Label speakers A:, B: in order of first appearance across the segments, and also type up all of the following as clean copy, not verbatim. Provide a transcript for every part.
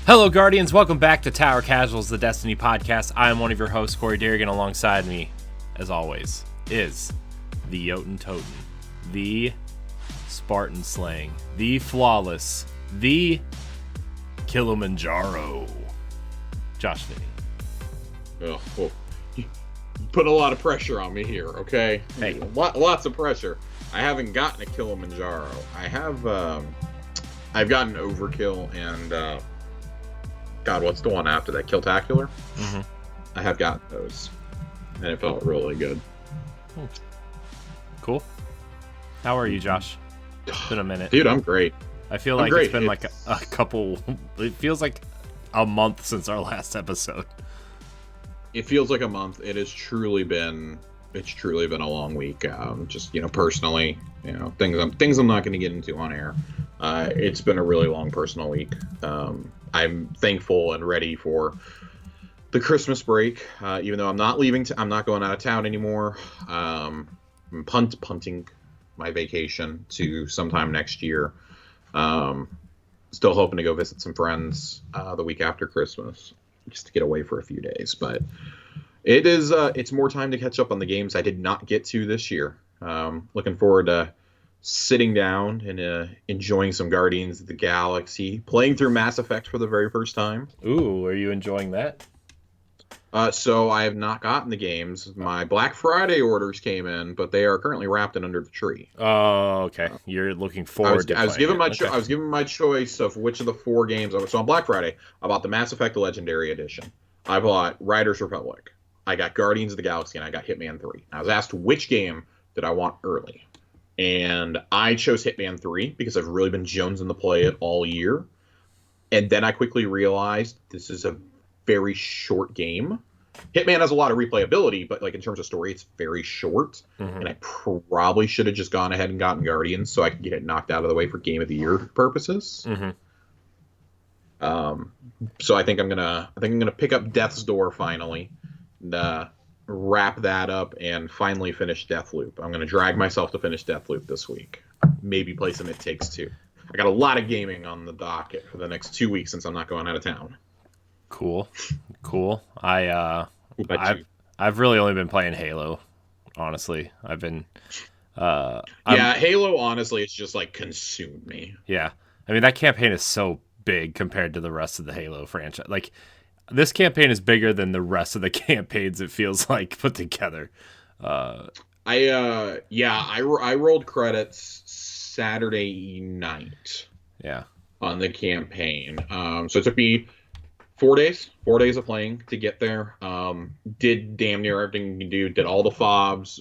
A: Hello, Guardians. Welcome back to Tower Casuals, the Destiny podcast. I am one of your hosts, Corey Derrigan. Alongside me, as always, is the Jotun Toten, the Spartan Slaying, the Flawless, the Kilimanjaro, Josh Finney.
B: Oh, you put a lot of pressure on me here, okay?
A: Hey.
B: Lots of pressure. I haven't gotten a Kilimanjaro. I've gotten Overkill and, God, what's the one after that? Killtacular?
A: Mm-hmm.
B: I have gotten those, and it felt really good.
A: Cool. How are you, Josh? It's been a minute.
B: Dude, I'm great.
A: I feel like it's been like a couple... It feels like a month since our last episode.
B: It feels like a month. It's truly been a long week. Just, personally, things I'm not going to get into on air. It's been a really long personal week. I'm thankful and ready for the Christmas break. Even though I'm not I'm not going out of town anymore. I'm punting my vacation to sometime next year. Still hoping to go visit some friends the week after Christmas, just to get away for a few days. But it's more time to catch up on the games I did not get to this year. Looking forward to sitting down and enjoying some Guardians of the Galaxy, playing through Mass Effect for the very first time.
A: Ooh, are you enjoying that?
B: So I have not gotten the games. My Black Friday orders came in, but they are currently wrapped and under the tree.
A: Oh, okay. You're looking forward to
B: I was given
A: playing it.
B: I was given my choice of which of the 4 games. So on Black Friday, I bought the Mass Effect Legendary Edition. I bought Riders Republic. I got Guardians of the Galaxy, and I got Hitman 3. I was asked which game did I want early. And I chose Hitman 3 because I've really been jonesing to play it all year. And then I quickly realized this is a very short game. Hitman has a lot of replayability, but in terms of story, it's very short. Mm-hmm. And I probably should have just gone ahead and gotten Guardians so I could get it knocked out of the way for Game of the Year purposes.
A: Mm-hmm.
B: So I think I'm gonna pick up Death's Door finally. And, wrap that up and finally finish Deathloop. I'm going to drag myself to finish Deathloop this week. Maybe play some It Takes Two. I got a lot of gaming on the docket for the next 2 weeks since I'm not going out of town.
A: Cool. I've really only been playing Halo, honestly. I've been
B: Halo honestly it's just consumed me.
A: Yeah. I mean, that campaign is so big compared to the rest of the Halo franchise. This campaign is bigger than the rest of the campaigns, it feels like, put together.
B: I rolled credits Saturday night.
A: Yeah.
B: On the campaign. So it took me 4 days of playing to get there. Did damn near everything you can do. Did all the fobs,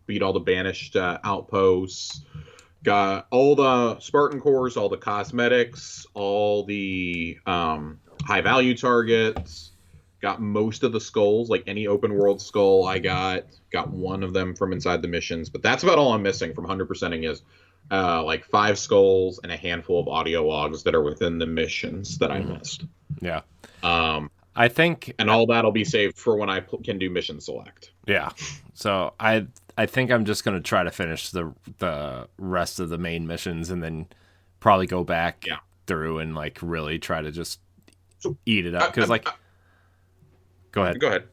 B: beat all the banished outposts, got all the Spartan cores, all the cosmetics, all the high value targets, got most of the skulls, any open world skull I got one of them from inside the missions, but that's about all I'm missing from 100%ing is 5 skulls and a handful of audio logs that are within the missions that I missed.
A: Yeah. I think,
B: and all that'll be saved for when I can do mission select.
A: Yeah. So I think I'm just going to try to finish the rest of the main missions and then probably go back through and really try to just eat it up. Because go ahead.
B: Go ahead.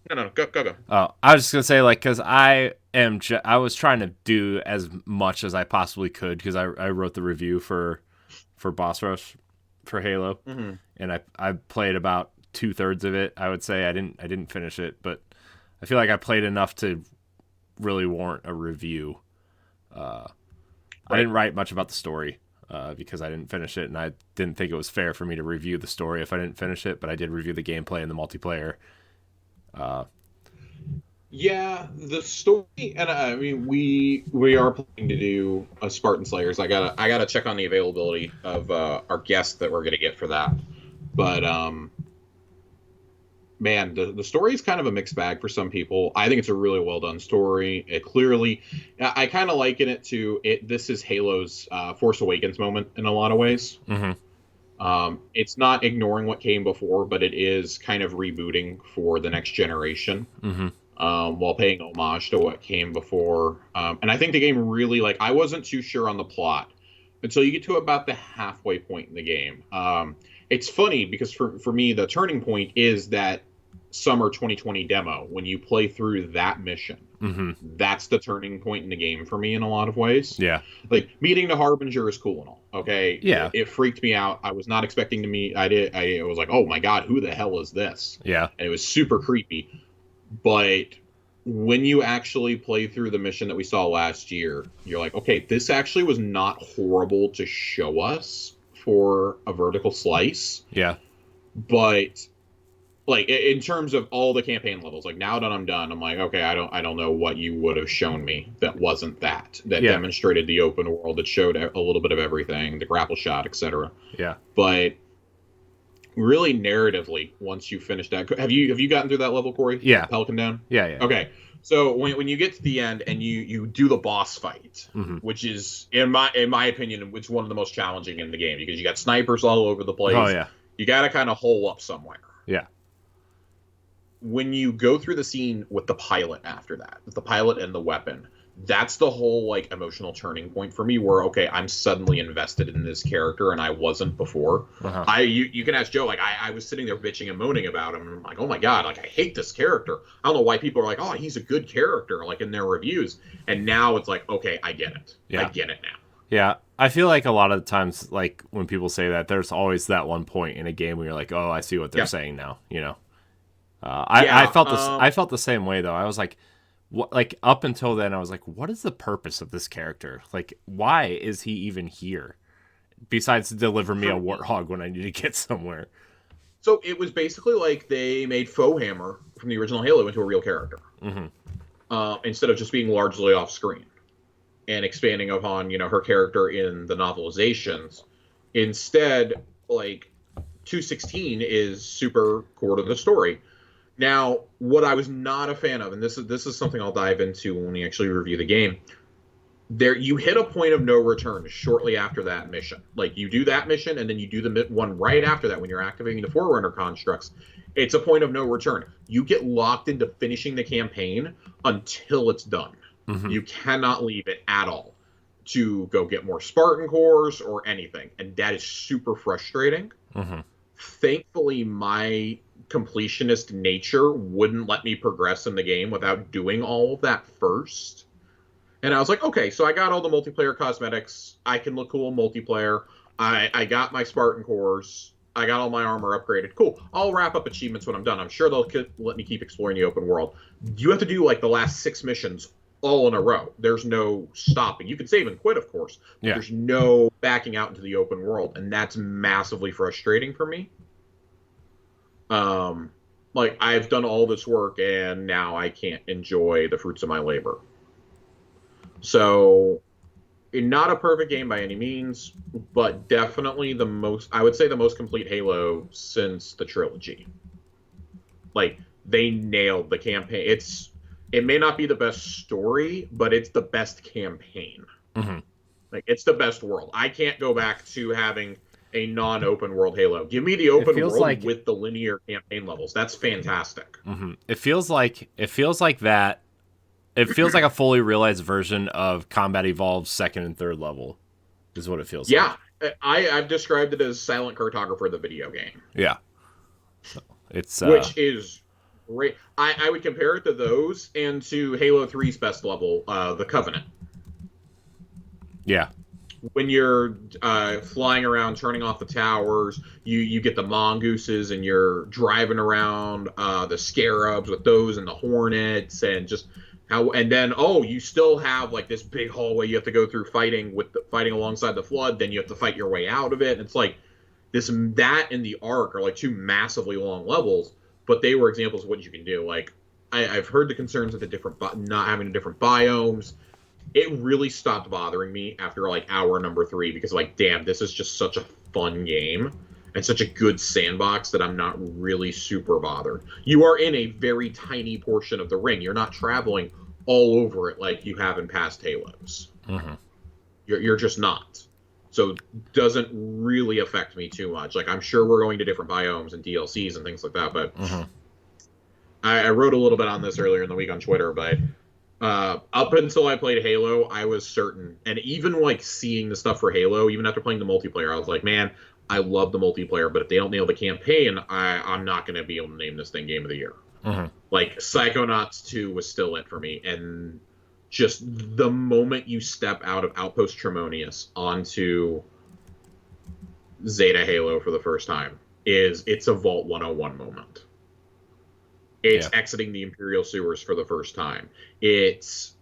B: No, go.
A: Oh, I was just gonna say because I was trying to do as much as I possibly could because I wrote the review for Boss Rush for Halo, and I played about 2/3 of it. I would say I didn't finish it, but I feel like I played enough to really warrant a review. I didn't write much about the story. Because I didn't finish it, and I didn't think it was fair for me to review the story if I didn't finish it, but I did review the gameplay and the multiplayer.
B: Yeah, the story, and I mean, we are planning to do a Spartan Slayers. I gotta check on the availability of our guest that we're gonna get for that. But man, the story is kind of a mixed bag for some people. I think it's a really well done story. It clearly, I kind of liken it to it. This is Halo's Force Awakens moment in a lot of ways.
A: Mm-hmm.
B: It's not ignoring what came before, but it is kind of rebooting for the next generation.
A: Mm-hmm.
B: While paying homage to what came before. And I think the game really, I wasn't too sure on the plot until you get to about the halfway point in the game. It's funny because for me, the turning point is that summer 2020 demo. When you play through that mission, that's the turning point in the game for me in a lot of ways.
A: Yeah.
B: Like, meeting the Harbinger is cool and all. Okay.
A: Yeah.
B: It freaked me out. I was not expecting to meet. I was like, oh my God, who the hell is this?
A: Yeah.
B: And it was super creepy. But when you actually play through the mission that we saw last year, you're like, okay, this actually was not horrible to show us for a vertical slice.
A: Yeah.
B: But like, in terms of all the campaign levels, like, now that I'm done, I'm like, okay, I don't know what you would have shown me that wasn't that demonstrated the open world, that showed a little bit of everything, the grapple shot, etc.
A: Yeah.
B: But really, narratively, once you finish that, have you gotten through that level, Corey?
A: Yeah.
B: Pelican Down?
A: Yeah.
B: Okay. So when you get to the end and you do the boss fight, which is, in my opinion, it's one of the most challenging in the game, because you got snipers all over the place.
A: Oh yeah.
B: You got to kind of hole up somewhere.
A: Yeah.
B: When you go through the scene with the pilot after that, with the pilot and the weapon, that's the whole, like, emotional turning point for me, where, okay, I'm suddenly invested in this character and I wasn't before. You can ask Joe, like, I was sitting there bitching and moaning about him, and I'm like, oh my God, like, I hate this character. I don't know why people are like, oh, he's a good character, like, in their reviews. And now it's like, okay, I get it.
A: Yeah.
B: I get it now.
A: Yeah. I feel like a lot of the times, like, when people say that, there's always that one point in a game where you're like, oh, I see what they're saying now, you know? I felt the same way, though. I was like, what, like, up until then, I was like, what is the purpose of this character? Like, why is he even here? Besides to deliver me a warthog when I need to get somewhere.
B: So it was basically like they made Foehammer from the original Halo into a real character. Instead of just being largely off screen and expanding upon, her character in the novelizations. Instead, like, 216 is super core to the story. Now, what I was not a fan of, and this is something I'll dive into when we actually review the game, there you hit a point of no return shortly after that mission. Like, you do that mission, and then you do the one right after that when you're activating the Forerunner constructs. It's a point of no return. You get locked into finishing the campaign until it's done. You cannot leave it at all to go get more Spartan cores or anything, and that is super frustrating. Thankfully, my completionist nature wouldn't let me progress in the game without doing all of that first. And I was like, okay, so I got all the multiplayer cosmetics. I can look cool in multiplayer. I got my Spartan cores. I got all my armor upgraded. Cool. I'll wrap up achievements when I'm done. I'm sure they'll let me keep exploring the open world. You have to do, like, the last 6 missions all in a row. There's no stopping. You can save and quit, of course. But there's no backing out into the open world. And that's massively frustrating for me. Like, I've done all this work and now I can't enjoy the fruits of my labor. So, not a perfect game by any means, but definitely I would say the most complete Halo since the trilogy. Like, they nailed the campaign. It may not be the best story, but it's the best campaign. Like, it's the best world. I can't go back to having a non-open world Halo. Give me the open world with the linear campaign levels. That's fantastic.
A: It feels like that. It feels like a fully realized version of Combat Evolved's second and third level, is what it feels like.
B: Yeah, I've described it as Silent Cartographer, the video game.
A: Yeah, so it's
B: which is great. I would compare it to those and to Halo 3's best level, the Covenant.
A: Yeah.
B: When you're flying around, turning off the towers, you get the mongooses, and you're driving around the scarabs with those, and the hornets, and just how. And then you still have, like, this big hallway you have to go through fighting alongside the Flood. Then you have to fight your way out of it. And it's like that and the Ark are like 2 massively long levels, but they were examples of what you can do. Like, I've heard the concerns of the not having different biomes. It really stopped bothering me after, like, hour number 3, because, like, damn, this is just such a fun game and such a good sandbox that I'm not really super bothered. You are in a very tiny portion of the ring. You're not traveling all over it like you have in past Halos. You're just not. So it doesn't really affect me too much. Like, I'm sure we're going to different biomes and DLCs and things like that, but I wrote a little bit on this earlier in the week on Twitter, but Up until I played Halo, I was certain, and even like seeing the stuff for Halo, even after playing the multiplayer, I was like, man, I love the multiplayer, but if they don't nail the campaign, I'm not going to be able to name this thing Game of the Year.
A: Mm-hmm.
B: Like Psychonauts 2 was still it for me, and just the moment you step out of Outpost Tremonius onto Zeta Halo for the first time, it's a Vault 101 moment. It's exiting the Imperial sewers for the first time. It's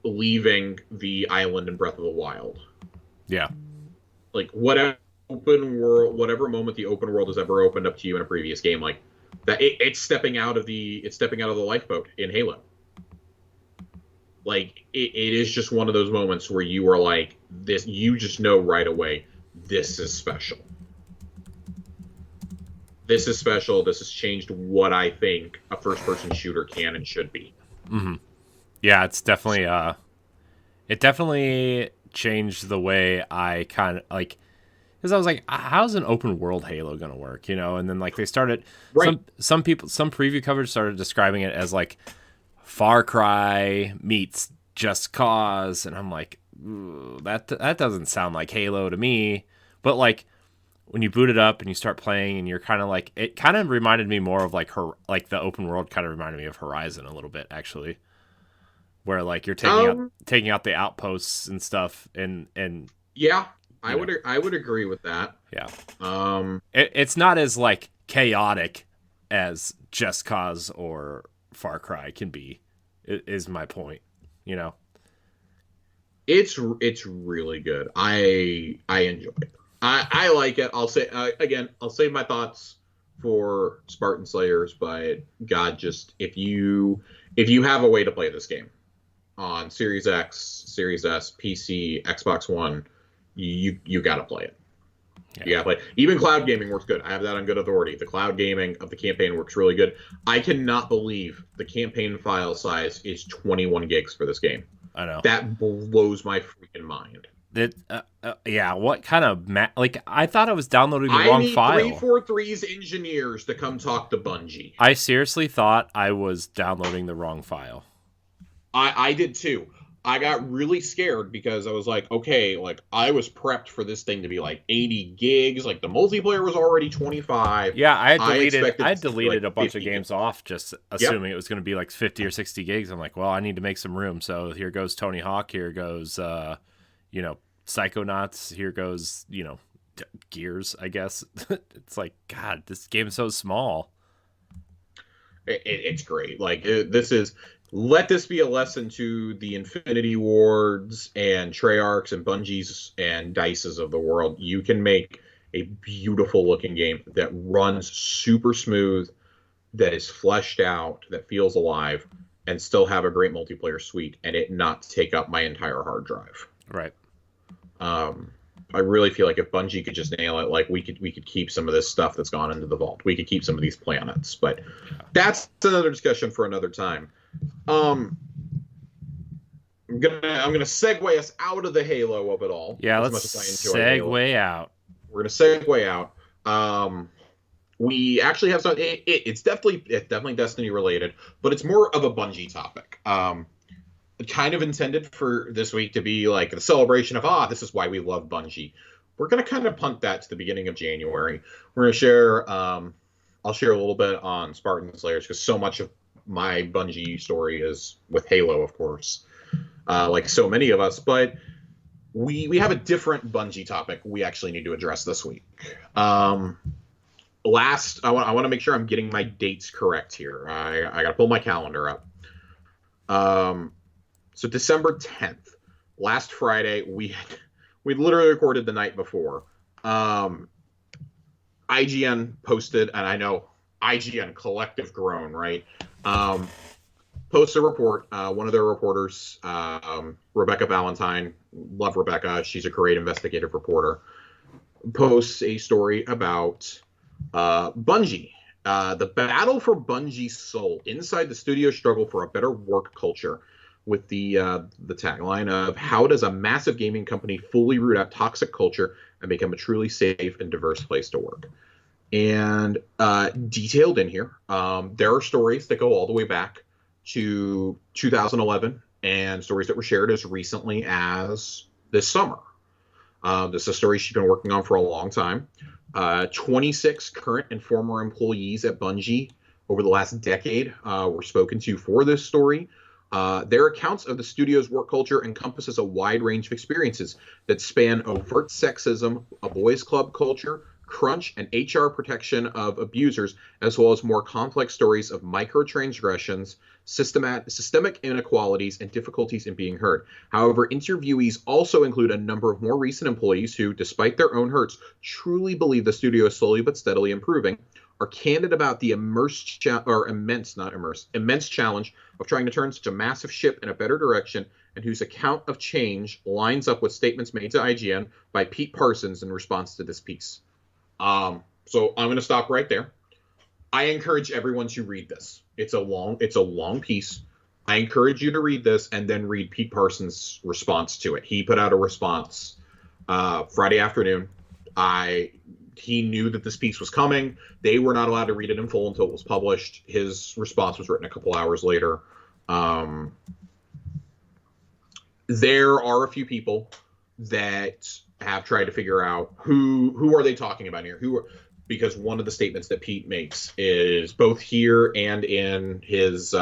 B: leaving the island in Breath of the Wild.
A: Yeah.
B: Like whatever open world, whatever moment the open world has ever opened up to you in a previous game, like that, it's stepping out of the lifeboat in Halo. Like it is just one of those moments where you are like, this, you just know right away, this is special. This is special. This has changed what I think a first-person shooter can and should be.
A: Mm-hmm. Yeah, it's definitely it definitely changed the way I kind of like, because I was like, how's an open world Halo gonna work, you know? And then like they started,
B: right.
A: some preview coverage started describing it as like Far Cry meets Just Cause, and I'm like, that doesn't sound like Halo to me. But like, when you boot it up and you start playing, and you're kind of like, it kind of reminded me more of like the open world kind of reminded me of Horizon a little bit, actually, where like you're taking out the outposts and stuff, and
B: yeah, I would agree with that.
A: Yeah. It's not as like chaotic as Just Cause or Far Cry can be, is my point, you know.
B: It's really good. I enjoy it. I like it. I'll say again, I'll save my thoughts for Spartan Slayers, but God, just if you have a way to play this game on Series X, Series S, PC, Xbox One, you got to play it. Yeah. You got to play it. Even cloud gaming works good. I have that on good authority. The cloud gaming of the campaign works really good. I cannot believe the campaign file size is 21 gigs for this game.
A: I know.
B: That blows my freaking mind.
A: Yeah, what kind of like, I thought I was downloading the wrong file.
B: I need 343's engineers to come talk to Bungie.
A: I seriously thought I was downloading the wrong file.
B: I did too. I got really scared because I was like, okay, like I was prepped for this thing to be like 80 gigs. Like the multiplayer was already 25.
A: Yeah, I deleted
B: like
A: a bunch of games off, just assuming it was going to be like 50 or 60 gigs. I'm like, well, I need to make some room. So here goes Tony Hawk. Here goes, Psychonauts. Here goes, Gears, I guess. It's like, God, this game's so small.
B: It's great. Like let this be a lesson to the Infinity Wards and Treyarchs and Bungies and Dices of the world. You can make a beautiful looking game that runs super smooth, that is fleshed out, that feels alive, and still have a great multiplayer suite, and it not take up my entire hard drive.
A: Right.
B: I really feel like if Bungie could just nail it, like we could keep some of this stuff that's gone into the vault. We could keep some of these planets, but that's another discussion for another time. I'm gonna segue us out of the Halo of it all.
A: Yeah, let's segue out.
B: We're gonna segue out. We actually have some. It's definitely Destiny related, but it's more of a Bungie topic. Kind of intended for this week to be like the celebration of this is why we love Bungie. We're gonna kind of punt that to the beginning of January. We're gonna share. I'll share a little bit on Spartan Slayers because so much of my Bungie story is with Halo, of course, like so many of us. But we have a different Bungie topic we actually need to address this week. I want to make sure I'm getting my dates correct here. I got to pull my calendar up. So December 10th, last Friday, we literally recorded the night before. IGN posted, and I know IGN, collective groan, right? Posts a report. One of their reporters, Rebecca Valentine, love Rebecca. She's a great investigative reporter. Posts a story about Bungie. The battle for Bungie's soul. Inside the studio struggle for a better work culture. With the tagline of how does a massive gaming company fully root out toxic culture and become a truly safe and diverse place to work? And detailed in here, there are stories that go all the way back to 2011 and stories that were shared as recently as this summer. This is a story she's been working on for a long time. 26 current and former employees at Bungie over the last decade were spoken to for this story. Their accounts of the studio's work culture encompasses a wide range of experiences that span overt sexism, a boys' club culture, crunch, and HR protection of abusers, as well as more complex stories of microtransgressions, systemic inequalities, and difficulties in being heard. However, interviewees also include a number of more recent employees who, despite their own hurts, truly believe the studio is slowly but steadily improving, are candid about the immense challenge of trying to turn such a massive ship in a better direction, and whose account of change lines up with statements made to IGN by Pete Parsons in response to this piece. So I'm going to stop right there. I encourage everyone to read this. It's a long piece. I encourage you to read this and then read Pete Parsons' response to it. He put out a response Friday afternoon. He knew that this piece was coming. They were not allowed to read it in full until it was published. His response was written a couple hours later. There are a few people that have tried to figure out who are they talking about here? Because one of the statements that Pete makes is both here and in his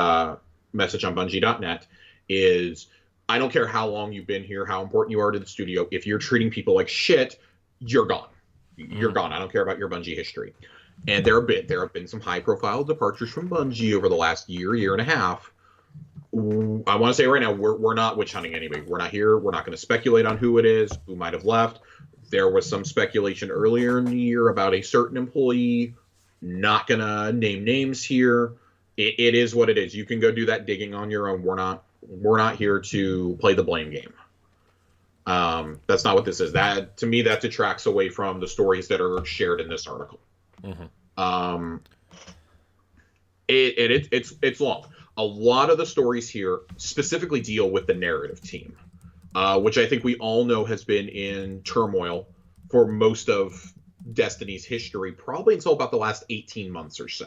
B: message on Bungie.net is, I don't care how long you've been here, how important you are to the studio. If you're treating people like shit, you're gone. You're gone. I don't care about your Bungie history. And there have been some high-profile departures from Bungie over the last year and a half. I want to say right now, we're not witch hunting anybody. We're not here. We're not going to speculate on who it is, who might have left. There was some speculation earlier in the year about a certain employee. Not going to name names here. It is what it is. You can go do that digging on your own. We're not here to play the blame game. That's not what this is. That, to me, that detracts away from the stories that are shared in this article. Mm-hmm. It's long. A lot of the stories here specifically deal with the narrative team, which I think we all know has been in turmoil for most of Destiny's history, probably until about the last 18 months or so.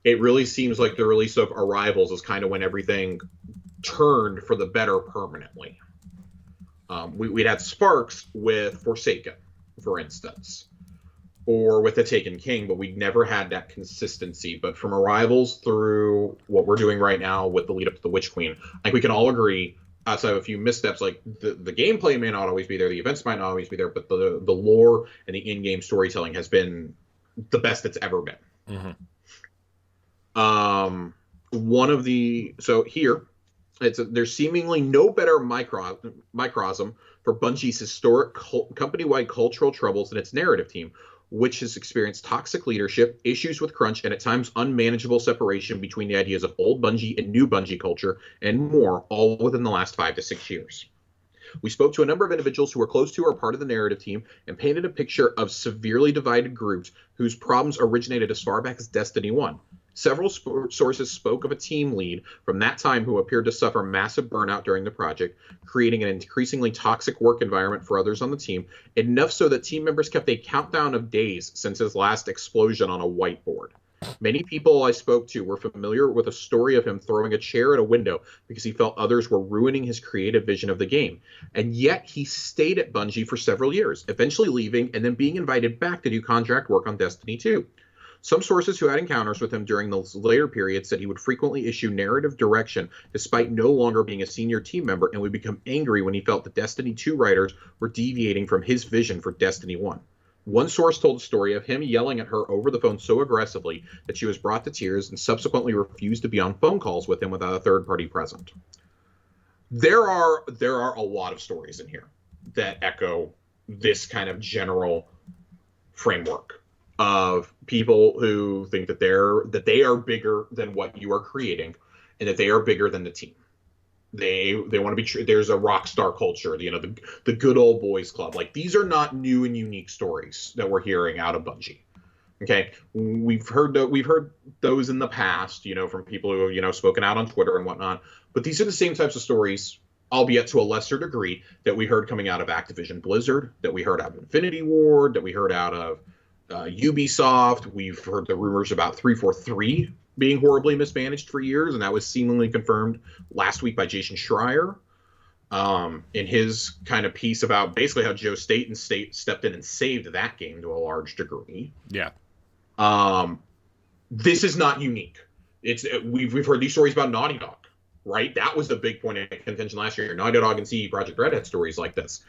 B: It really seems like the release of Arrivals is kind of when everything turned for the better permanently. We'd had sparks with Forsaken, for instance, or with The Taken King, but we'd never had that consistency. But from Arrivals through what we're doing right now with the lead up to the Witch Queen, I think we can all agree, outside of a few missteps, like the gameplay may not always be there, the events might not always be there, but the lore and the in-game storytelling has been the best it's ever been. Mm-hmm. So here, there's seemingly no better microcosm for Bungie's historic company-wide cultural troubles than its narrative team, which has experienced toxic leadership, issues with crunch, and at times unmanageable separation between the ideas of old Bungie and new Bungie culture, and more, all within the last 5 to 6 years. We spoke to a number of individuals who were close to or part of the narrative team and painted a picture of severely divided groups whose problems originated as far back as Destiny 1. Several sources spoke of a team lead from that time who appeared to suffer massive burnout during the project, creating an increasingly toxic work environment for others on the team, enough so that team members kept a countdown of days since his last explosion on a whiteboard. Many people I spoke to were familiar with a story of him throwing a chair at a window because he felt others were ruining his creative vision of the game. And yet he stayed at Bungie for several years, eventually leaving and then being invited back to do contract work on Destiny 2. Some sources who had encounters with him during those later periods said he would frequently issue narrative direction despite no longer being a senior team member, and would become angry when he felt the Destiny 2 writers were deviating from his vision for Destiny 1. One source told a story of him yelling at her over the phone so aggressively that she was brought to tears and subsequently refused to be on phone calls with him without a third party present. There are a lot of stories in here that echo this kind of general framework of people who think that they are bigger than what you are creating, and that they are bigger than the team. They want to be. There's a rock star culture, the good old boys club. Like, these are not new and unique stories that we're hearing out of Bungie. Okay, we've heard those in the past, from people who spoken out on Twitter and whatnot. But these are the same types of stories, albeit to a lesser degree, that we heard coming out of Activision Blizzard, that we heard out of Infinity Ward, that we heard out of Ubisoft. We've heard the rumors about 343 being horribly mismanaged for years, and that was seemingly confirmed last week by Jason Schreier in his kind of piece about basically how Joe Staten stepped in and saved that game to a large degree.
A: Yeah.
B: This is not unique. We've heard these stories about Naughty Dog, right? That was the big point of contention last year. Naughty Dog and CD Projekt Red had stories like this.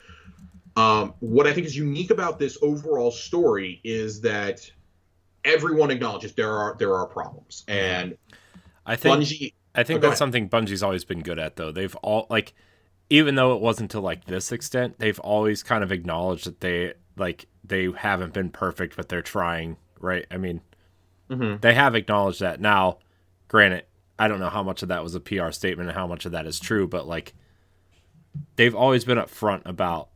B: What I think is unique about this overall story is that everyone acknowledges there are problems, and
A: I think
B: Bungie.
A: That's something Bungie's always been good at, though. They've all even though it wasn't to like this extent, they've always kind of acknowledged that they haven't been perfect, but they're trying, right? I mean, they have acknowledged that. Now, granted, I don't know how much of that was a PR statement and how much of that is true, but like they've always been upfront about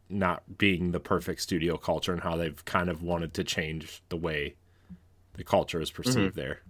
A: not being the perfect studio culture and how they've kind of wanted to change the way the culture is perceived there.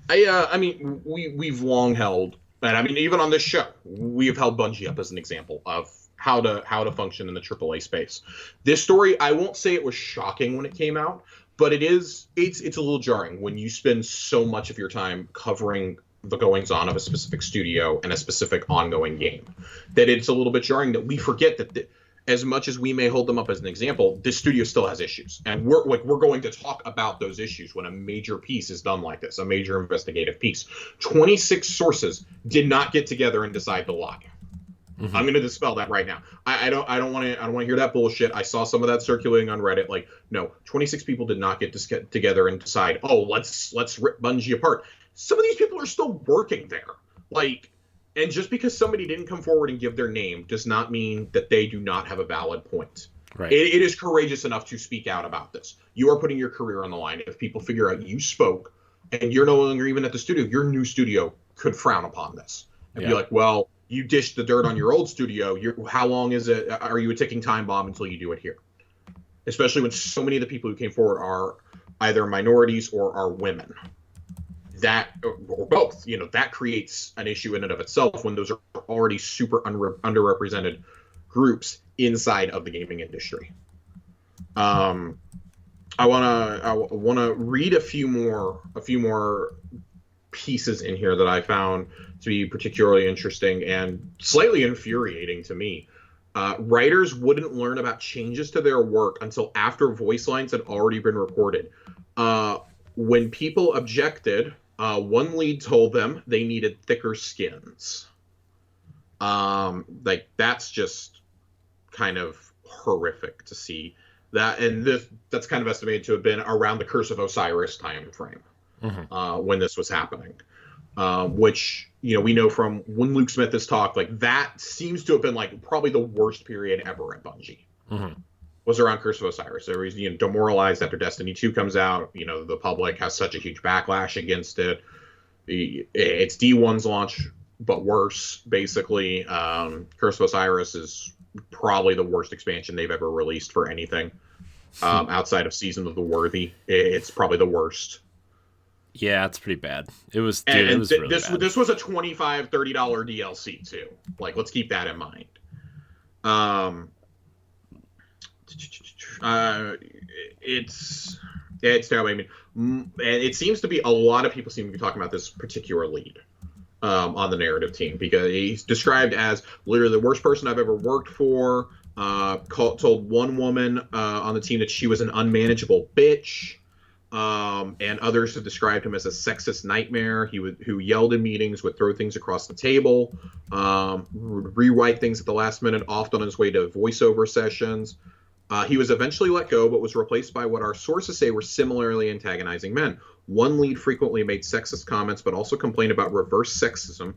B: I mean, we've long held, and I mean, even on this show, we have held Bungie up as an example of how to function in the AAA space. This story, I won't say it was shocking when it came out, but it's a little jarring when you spend so much of your time covering the goings-on of a specific studio and a specific ongoing game, that it's a little bit jarring that we forget that as much as we may hold them up as an example, this studio still has issues, and we're going to talk about those issues when a major piece is done like this, a major investigative piece. 26 sources did not get together and decide to lie. I'm going to dispel that right now. I don't want to hear that bullshit. I saw some of that circulating on Reddit. Like, no, 26 people did not get together and decide, oh, let's rip Bungie apart. Some of these people are still working there. Like, and just because somebody didn't come forward and give their name does not mean that they do not have a valid point.
A: Right.
B: It is courageous enough to speak out about this. You are putting your career on the line. If people figure out you spoke and you're no longer even at the studio, your new studio could frown upon this and be like, well, you dished the dirt on your old studio. How long is it? Are you a ticking time bomb until you do it here? Especially when so many of the people who came forward are either minorities or are women. That, or both, that creates an issue in and of itself when those are already super underrepresented groups inside of the gaming industry. I wanna read a few more pieces in here that I found to be particularly interesting and slightly infuriating to me. Writers wouldn't learn about changes to their work until after voice lines had already been recorded. When people objected, one lead told them they needed thicker skins. That's just kind of horrific to see that, and that's kind of estimated to have been around the Curse of Osiris time frame when this was happening. Which we know from when Luke Smith has talked, like that seems to have been like probably the worst period ever at Bungie. Was around Curse of Osiris. There was demoralized after Destiny 2 comes out. The public has such a huge backlash against it. It's D1's launch, but worse, basically. Curse of Osiris is probably the worst expansion they've ever released for anything outside of Season of the Worthy. It's probably the worst.
A: Yeah, it's pretty bad. It was, dude, it was really bad. This
B: was a $25, $30 DLC too. Like, let's keep that in mind. It's terrible. I mean, and it seems to be a lot of people seem to be talking about this particular lead on the narrative team, because he's described as literally the worst person I've ever worked for. Told one woman on the team that she was an unmanageable bitch. And others have described him as a sexist nightmare. Who yelled in meetings, would throw things across the table, would rewrite things at the last minute, often on his way to voiceover sessions. He was eventually let go, but was replaced by what our sources say were similarly antagonizing men. One lead frequently made sexist comments, but also complained about reverse sexism,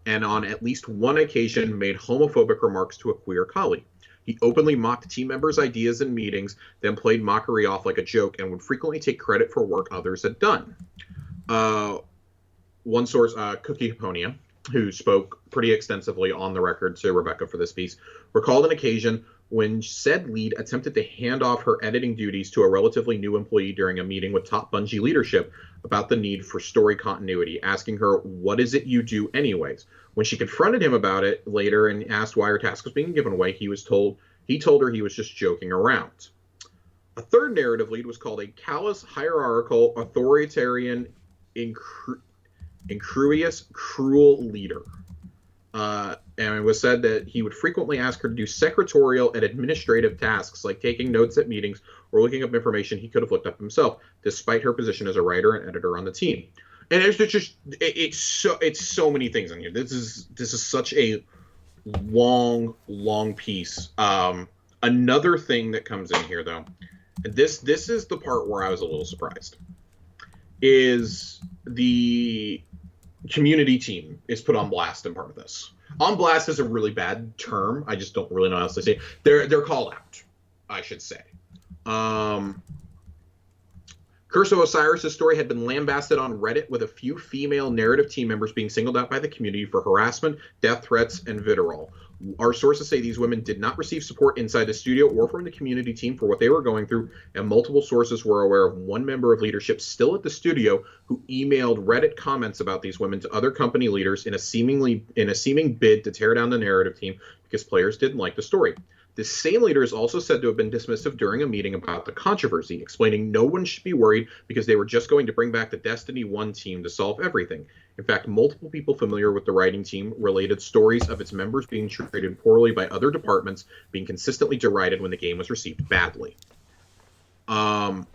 B: and on at least one occasion made homophobic remarks to a queer colleague. He openly mocked team members' ideas in meetings, then played mockery off like a joke, and would frequently take credit for work others had done. One source, Cookie Haponia, who spoke pretty extensively on the record to Rebecca for this piece, recalled an occasion when said lead attempted to hand off her editing duties to a relatively new employee during a meeting with top Bungie leadership about the need for story continuity, asking her, "What is it you do anyways?" When she confronted him about it later and asked why her task was being given away, he told her he was just joking around. A third narrative lead was called a callous, hierarchical, authoritarian, incurious, cruel leader. And it was said that he would frequently ask her to do secretarial and administrative tasks like taking notes at meetings or looking up information he could have looked up himself, despite her position as a writer and editor on the team. And it's so many things in here. This is such a long piece. Another thing that comes in here, though, this is the part where I was a little surprised, is the community team is put on blast in part of this. On blast is a really bad term. I just don't really know how else to say. They're called out, I should say. Curse of Osiris' story had been lambasted on Reddit, with a few female narrative team members being singled out by the community for harassment, death threats, and vitriol. Our sources say these women did not receive support inside the studio or from the community team for what they were going through, and multiple sources were aware of one member of leadership still at the studio who emailed Reddit comments about these women to other company leaders in a seeming bid to tear down the narrative team because players didn't like the story. The same leader is also said to have been dismissive during a meeting about the controversy, explaining no one should be worried because they were just going to bring back the Destiny 1 team to solve everything. In fact, multiple people familiar with the writing team related stories of its members being treated poorly by other departments, being consistently derided when the game was received badly. To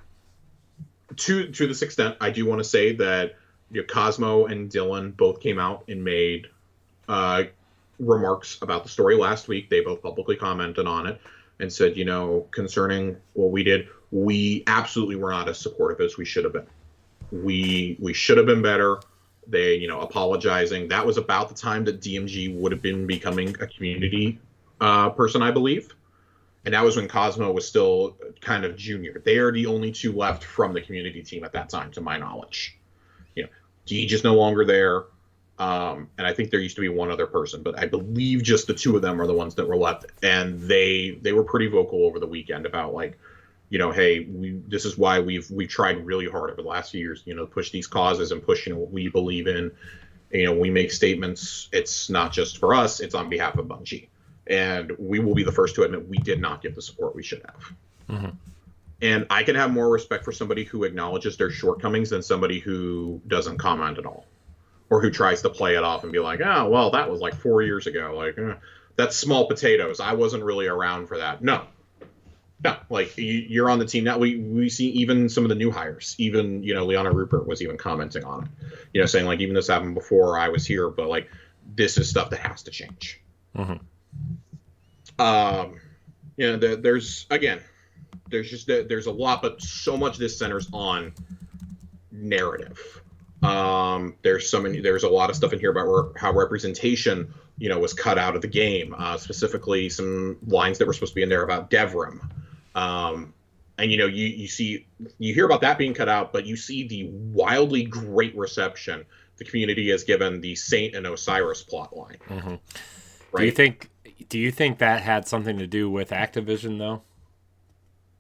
B: this extent, I do want to say that Cosmo and Dylan both came out and made remarks about the story last week. They both publicly commented on it and said, concerning what we did, we absolutely were not as supportive as we should have been. We should have been better. They, apologizing. That was about the time that DMG would have been becoming a community person, I believe. And that was when Cosmo was still kind of junior. They are the only two left from the community team at that time, to my knowledge. Deej is no longer there. And I think there used to be one other person, but I believe just the two of them are the ones that were left. And they were pretty vocal over the weekend about hey, this is why we've tried really hard over the last few years, push these causes and push, what we believe in. We make statements. It's not just for us. It's on behalf of Bungie. And we will be the first to admit we did not get the support we should have. Mm-hmm. And I can have more respect for somebody who acknowledges their shortcomings than somebody who doesn't comment at all. Or who tries to play it off and be like, oh, well, that was like 4 years ago. Like, that's small potatoes. I wasn't really around for that. No, like, you're on the team now. We see even some of the new hires. Even, Liana Rupert was even commenting on it. Saying, like, even this happened before I was here, but, like, this is stuff that has to change. Mm-hmm. There's a lot, but so much this centers on narrative. There's a lot of stuff in here about how representation, was cut out of the game, specifically some lines that were supposed to be in there about Devrim. And, you hear about that being cut out, but you see the wildly great reception the community has given the Saint and Osiris plotline. Mm-hmm. Right?
A: Do you think that had something to do with Activision, though?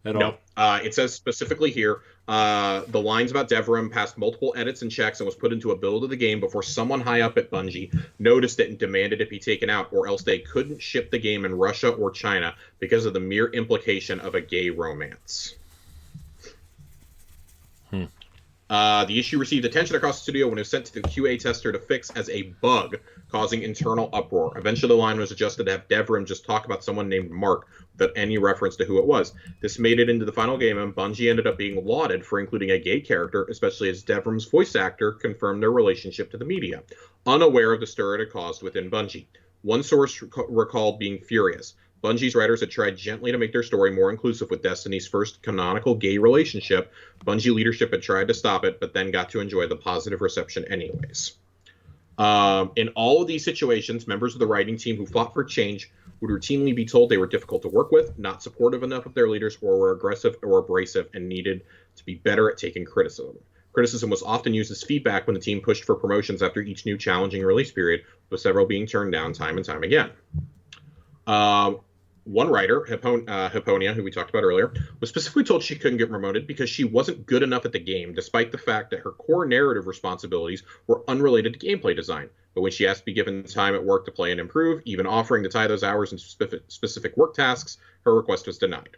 B: No. It says specifically here, the lines about Devrim passed multiple edits and checks and was put into a build of the game before someone high up at Bungie noticed it and demanded it be taken out, or else they couldn't ship the game in Russia or China because of the mere implication of a gay romance. The issue received attention across the studio when it was sent to the QA tester to fix as a bug, causing internal uproar. Eventually, the line was adjusted to have Devrim just talk about someone named Mark without any reference to who it was. This made it into the final game, and Bungie ended up being lauded for including a gay character, especially as Devrim's voice actor confirmed their relationship to the media, unaware of the stir it had caused within Bungie. One source recalled being furious. Bungie's writers had tried gently to make their story more inclusive with Destiny's first canonical gay relationship. Bungie leadership had tried to stop it, but then got to enjoy the positive reception anyways. In all of these situations, members of the writing team who fought for change would routinely be told they were difficult to work with, not supportive enough of their leaders, or were aggressive or abrasive and needed to be better at taking criticism. Criticism was often used as feedback when the team pushed for promotions after each new challenging release period, with several being turned down time and time again. One writer, Hipponia, who we talked about earlier, was specifically told she couldn't get promoted because she wasn't good enough at the game, despite the fact that her core narrative responsibilities were unrelated to gameplay design. But when she asked to be given time at work to play and improve, even offering to tie those hours into specific work tasks, her request was denied.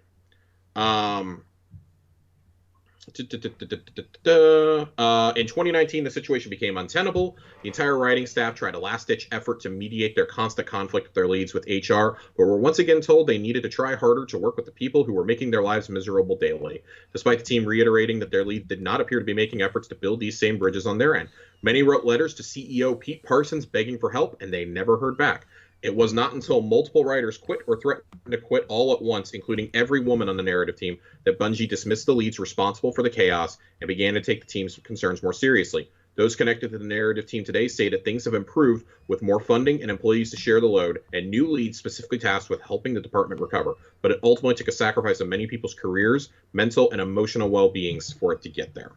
B: In 2019, the situation became untenable. The entire writing staff tried a last-ditch effort to mediate their constant conflict with their leads with HR, but were once again told they needed to try harder to work with the people who were making their lives miserable daily. Despite the team reiterating that their lead did not appear to be making efforts to build these same bridges on their end, many wrote letters to CEO Pete Parsons begging for help, and they never heard back. It was not until multiple writers quit or threatened to quit all at once, including every woman on the narrative team, that Bungie dismissed the leads responsible for the chaos and began to take the team's concerns more seriously. Those connected to the narrative team today say that things have improved with more funding and employees to share the load, and new leads specifically tasked with helping the department recover. But it ultimately took a sacrifice of many people's careers, mental and emotional well-beings for it to get there.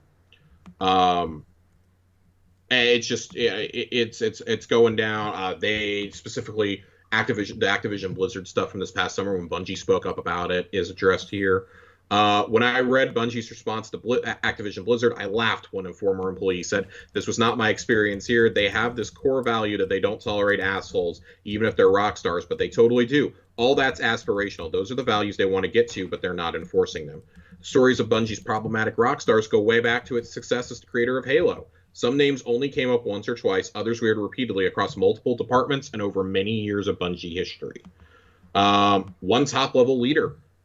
B: It's just it's going down. They specifically the Activision Blizzard stuff from this past summer when Bungie spoke up about it is addressed here. When I read Bungie's response to Activision Blizzard, I laughed when a former employee said, "This was not my experience here. They have this core value that they don't tolerate assholes, even if they're rock stars, but they totally do. All that's aspirational. Those are the values they want to get to, but they're not enforcing them." Stories of Bungie's problematic rock stars go way back to its success as the creator of Halo. Some names only came up once or twice, others reared repeatedly across multiple departments and over many years of Bungie history. One top-level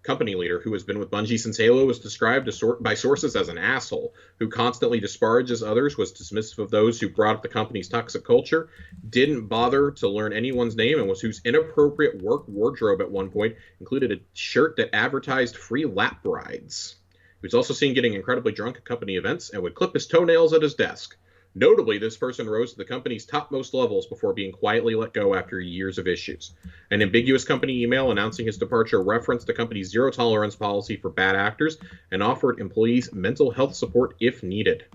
B: company leader, who has been with Bungie since Halo, was described by sources as an asshole, who constantly disparages others, was dismissive of those who brought up the company's toxic culture, didn't bother to learn anyone's name, and whose inappropriate work wardrobe at one point included a shirt that advertised free lap rides. He was also seen getting incredibly drunk at company events and would clip his toenails at his desk. Notably, this person rose to the company's topmost levels before being quietly let go after years of issues. An ambiguous company email announcing his departure referenced the company's zero-tolerance policy for bad actors and offered employees mental health support if needed.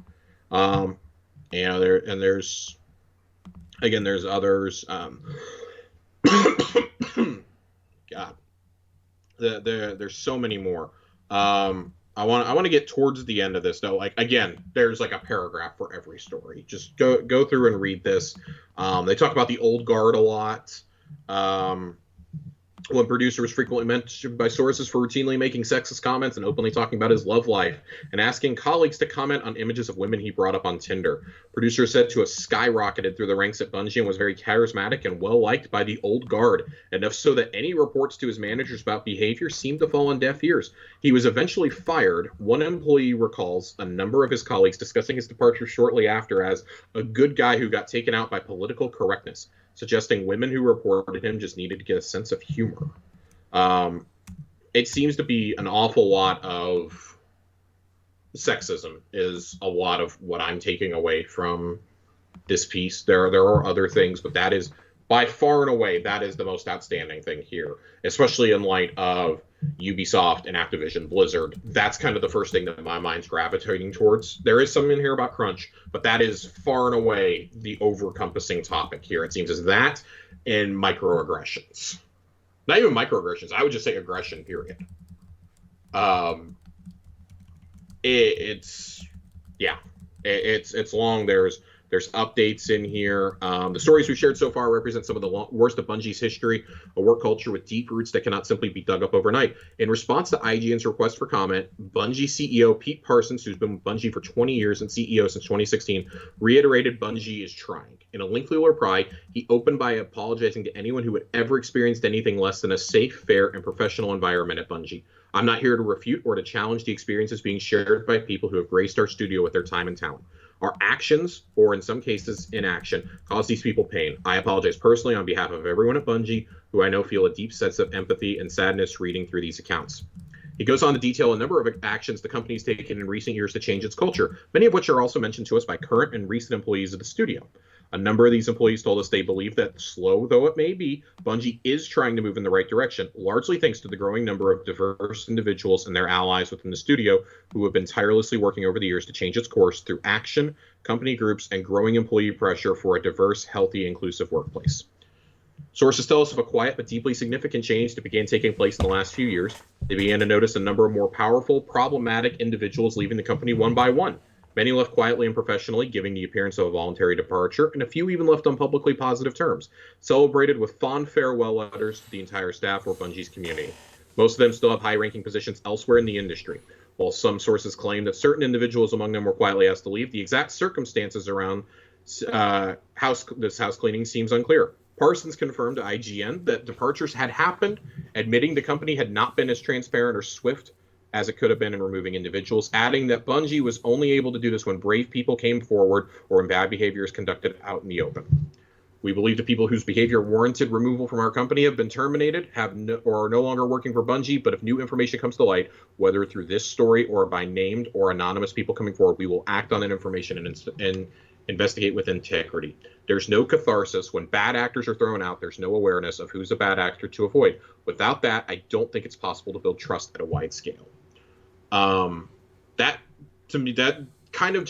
B: There's others. God, there's so many more. I want to get towards the end of this though. Like, again, there's like a paragraph for every story. Just go through and read this. They talk about the old guard a lot. One producer was frequently mentioned by sources for routinely making sexist comments and openly talking about his love life and asking colleagues to comment on images of women he brought up on Tinder. Producer said to have skyrocketed through the ranks at Bungie and was very charismatic and well-liked by the old guard, enough so that any reports to his managers about behavior seemed to fall on deaf ears. He was eventually fired. One employee recalls a number of his colleagues discussing his departure shortly after as a good guy who got taken out by political correctness, suggesting women who reported him just needed to get a sense of humor. It seems to be an awful lot of sexism is a lot of what I'm taking away from this piece. There are other things, but that is by far and away, that is the most outstanding thing here, especially in light of Ubisoft and Activision Blizzard. That's kind of the first thing that my mind's gravitating towards. There is some in here about crunch, but that is far and away the over-encompassing topic here. It seems as that and microaggressions. Not even microaggressions. I would just say aggression, period. It's long. There's updates in here. The stories we've shared so far represent some of the worst of Bungie's history, a work culture with deep roots that cannot simply be dug up overnight. In response to IGN's request for comment, Bungie CEO Pete Parsons, who's been with Bungie for 20 years and CEO since 2016, reiterated Bungie is trying. In a lengthy reply, he opened by apologizing to anyone who had ever experienced anything less than a safe, fair, and professional environment at Bungie. I'm not here to refute or to challenge the experiences being shared by people who have graced our studio with their time and talent. Our actions, or in some cases inaction, cause these people pain. I apologize personally on behalf of everyone at Bungie, who I know feel a deep sense of empathy and sadness reading through these accounts. He goes on to detail a number of actions the company's taken in recent years to change its culture, many of which are also mentioned to us by current and recent employees of the studio. A number of these employees told us they believe that, slow though it may be, Bungie is trying to move in the right direction, largely thanks to the growing number of diverse individuals and their allies within the studio who have been tirelessly working over the years to change its course through action, company groups, and growing employee pressure for a diverse, healthy, inclusive workplace. Sources tell us of a quiet but deeply significant change that began taking place in the last few years. They began to notice a number of more powerful, problematic individuals leaving the company one by one. Many left quietly and professionally, giving the appearance of a voluntary departure, and a few even left on publicly positive terms, celebrated with fond farewell letters to the entire staff or Bungie's community. Most of them still have high-ranking positions elsewhere in the industry. While some sources claim that certain individuals among them were quietly asked to leave, the exact circumstances around this house cleaning seems unclear. Parsons confirmed to IGN that departures had happened, admitting the company had not been as transparent or swift as it could have been in removing individuals, adding that Bungie was only able to do this when brave people came forward or when bad behavior is conducted out in the open. We believe the people whose behavior warranted removal from our company have been terminated, or are no longer working for Bungie, but if new information comes to light, whether through this story or by named or anonymous people coming forward, we will act on that information and investigate with integrity. There's no catharsis. When bad actors are thrown out, there's no awareness of who's a bad actor to avoid. Without that, I don't think it's possible to build trust at a wide scale. That, to me, that kind of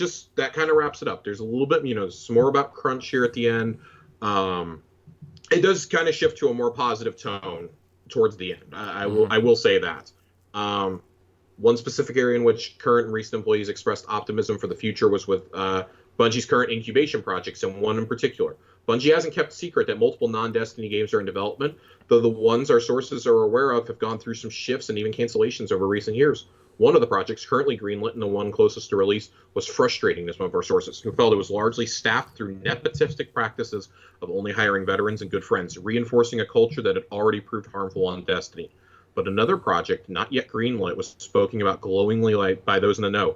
B: wraps it up. There's a little bit, some more about crunch here at the end. It does kind of shift to a more positive tone towards the end. I will say that. One specific area in which current and recent employees expressed optimism for the future was with Bungie's current incubation projects, and one in particular. Bungie hasn't kept secret that multiple non-Destiny games are in development, though the ones our sources are aware of have gone through some shifts and even cancellations over recent years. One of the projects currently greenlit and the one closest to release was frustrating to some of our sources, who felt it was largely staffed through nepotistic practices of only hiring veterans and good friends, reinforcing a culture that had already proved harmful on Destiny. But another project, not yet greenlit, was spoken about glowingly by those in the know.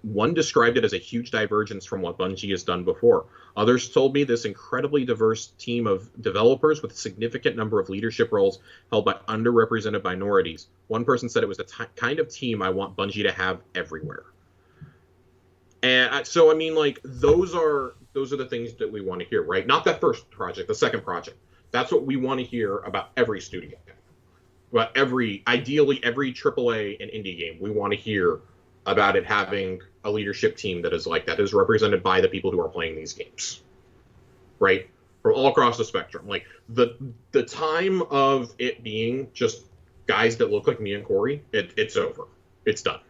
B: One described it as a huge divergence from what Bungie has done before. Others told me this incredibly diverse team of developers with a significant number of leadership roles held by underrepresented minorities. One person said it was the kind of team I want Bungie to have everywhere. And so, I mean, like, those are the things that we want to hear, right? Not that first project, the second project. That's what we want to hear about every studio. But ideally every AAA and indie game, we want to hear about it having a leadership team that is like that, is represented by the people who are playing these games, right? From all across the spectrum. Like the time of it being just guys that look like me and Corey, it's over. It's done.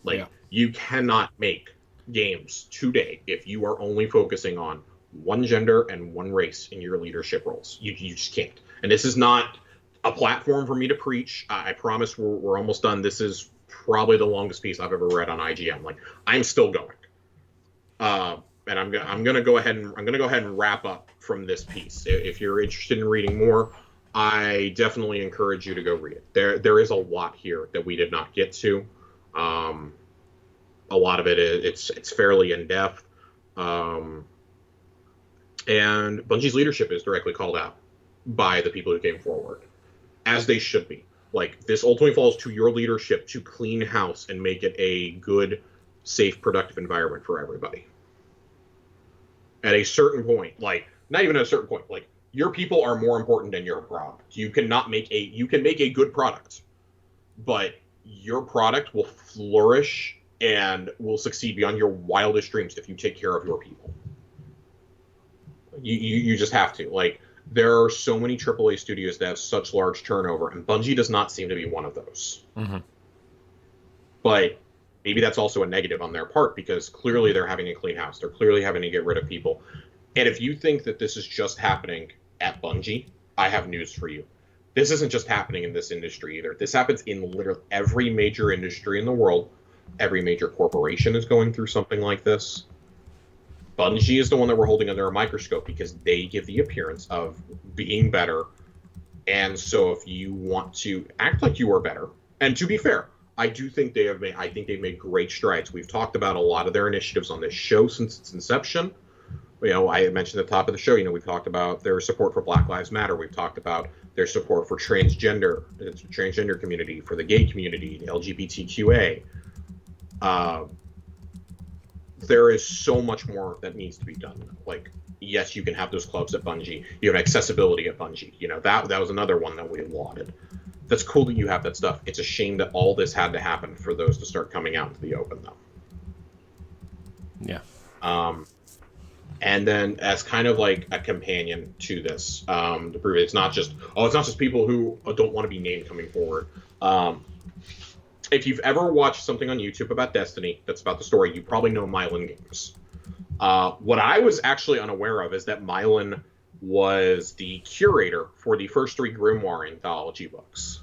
B: Like, yeah. You cannot make games today if you are only focusing on one gender and one race in your leadership roles. You just can't. And this is not a platform for me to preach. I promise we're almost done. This is probably the longest piece I've ever read on IGN. Like, I'm still going. And I'm gonna go ahead and wrap up from this piece. If you're interested in reading more, I definitely encourage you to go read it. There is a lot here that we did not get to. A lot of it's fairly in depth. And Bungie's leadership is directly called out by the people who came forward, as they should be. Like, this ultimately falls to your leadership to clean house and make it a good, safe, productive environment for everybody. At a certain point, like, not even at a certain point, like, your people are more important than your product. You can make a good product, but your product will flourish and will succeed beyond your wildest dreams if you take care of your people. You just have to. Like, there are so many AAA studios that have such large turnover, and Bungie does not seem to be one of those. Mm-hmm. But maybe that's also a negative on their part, because clearly they're having a clean house. They're clearly having to get rid of people. And if you think that this is just happening at Bungie, I have news for you. This isn't just happening in this industry either. This happens in literally every major industry in the world. Every major corporation is going through something like this. Bungie is the one that we're holding under a microscope because they give the appearance of being better. And so if you want to act like you are better, and to be fair, I think they've made great strides. We've talked about a lot of their initiatives on this show since its inception. I mentioned at the top of the show, we've talked about their support for Black Lives Matter. We've talked about their support for the transgender community, for the gay community, the LGBTQA. There is so much more that needs to be done. Like, yes, you can have those clubs at Bungie. You have accessibility at Bungie. That was another one that we lauded. That's cool that you have that stuff. It's a shame that all this had to happen for those to start coming out into the open, though.
A: Yeah.
B: And then, as kind of like a companion to this, to prove it's not just people who don't want to be named coming forward. If you've ever watched something on YouTube about Destiny that's about the story, you probably know Mylan Games. What I was actually unaware of is that Mylan was the curator for the first 3 Grimoire anthology books.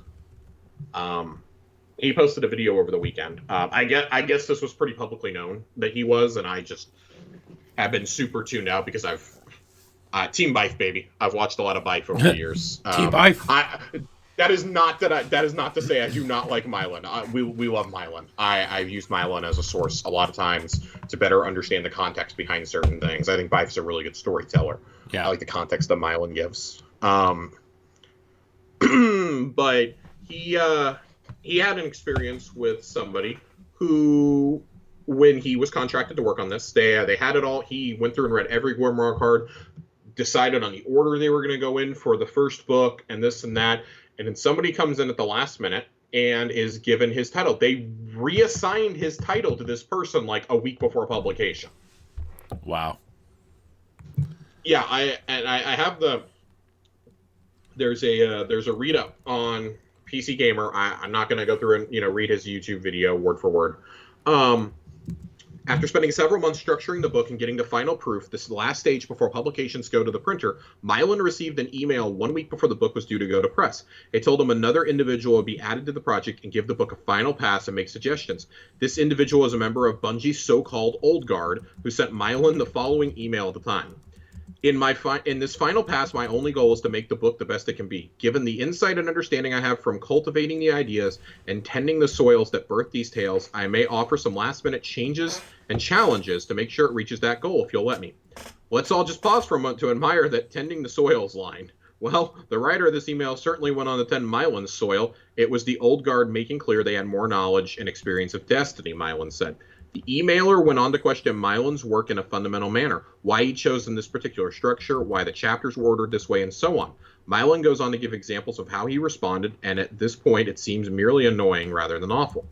C: He posted a video over the weekend. I guess this was pretty publicly known that he was, and I just have been super tuned out because I've Team Bife, baby. I've watched a lot of Bife over the years.
A: Team Bife.
C: That is not to say I do not like Mylan. We love Mylan. I've used Mylan as a source a lot of times to better understand the context behind certain things. I think Bife's a really good storyteller.
A: Yeah.
C: I like the context that Mylan gives. But he had an experience with somebody who, when he was contracted to work on this, they had it all. He went through and read every Glimmer card, decided on the order they were going to go in for the first book and this and that. And then somebody comes in at the last minute and is given his title. They reassigned his title to this person like a week before publication.
A: Wow.
C: Yeah, I have there's a read up on PC Gamer. I'm not going to go through and read his YouTube video word for word. After spending several months structuring the book and getting the final proof, this last stage before publications go to the printer, Mylan received an email 1 week before the book was due to go to press. It told him another individual would be added to the project and give the book a final pass and make suggestions. This individual was a member of Bungie's so-called Old Guard, who sent Mylan the following email at the time. In this final pass, my only goal is to make the book the best it can be. Given the insight and understanding I have from cultivating the ideas and tending the soils that birth these tales, I may offer some last-minute changes and challenges to make sure it reaches that goal, if you'll let me. Let's all just pause for a moment to admire that tending the soils line. Well, the writer of this email certainly went on to tend Mylan's soil. It was the Old Guard making clear they had more knowledge and experience of destiny, Mylan said. The emailer went on to question Mylan's work in a fundamental manner, why he chose in this particular structure, why the chapters were ordered this way, and so on. Mylan goes on to give examples of how he responded, and at this point it seems merely annoying rather than awful.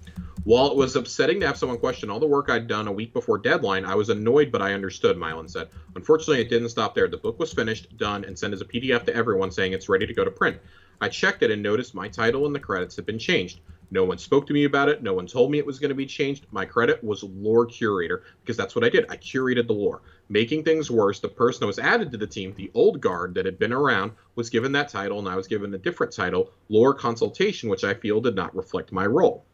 C: While it was upsetting to have someone question all the work I'd done a week before deadline, I was annoyed, but I understood, Mylan said. Unfortunately, it didn't stop there. The book was finished, done, and sent as a PDF to everyone saying it's ready to go to print. I checked it and noticed my title in the credits had been changed. No one spoke to me about it. No one told me it was going to be changed. My credit was lore curator, because that's what I did. I curated the lore. Making things worse, the person that was added to the team, the Old Guard that had been around, was given that title, and I was given a different title, lore consultation, which I feel did not reflect my role.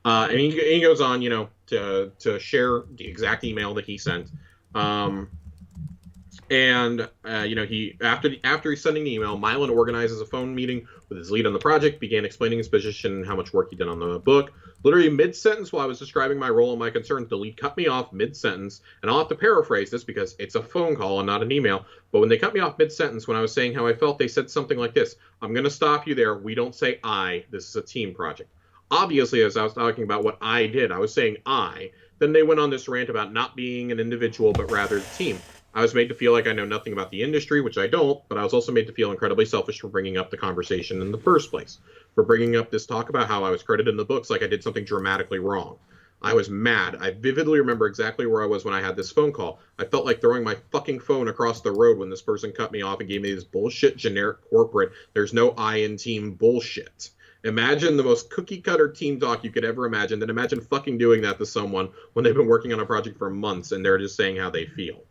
C: And he goes on, to share the exact email that he sent. He after he's sending the email, Mylan organizes a phone meeting with his lead on the project, began explaining his position and how much work he'd done on the book. Literally mid-sentence, while I was describing my role and my concerns, the lead cut me off mid-sentence, and I'll have to paraphrase this because it's a phone call and not an email, but when they cut me off mid-sentence when I was saying how I felt, they said something like this: I'm going to stop you there. We don't say I. This is a team project. Obviously, as I was talking about what I did, I was saying I. Then they went on this rant about not being an individual, but rather the team. I was made to feel like I know nothing about the industry, which I don't, but I was also made to feel incredibly selfish for bringing up the conversation in the first place, for bringing up this talk about how I was credited in the books like I did something dramatically wrong. I was mad. I vividly remember exactly where I was when I had this phone call. I felt like throwing my fucking phone across the road when this person cut me off and gave me this bullshit generic corporate, there's no I in team bullshit. Imagine the most cookie-cutter team talk you could ever imagine, then imagine fucking doing that to someone when they've been working on a project for months and they're just saying how they feel.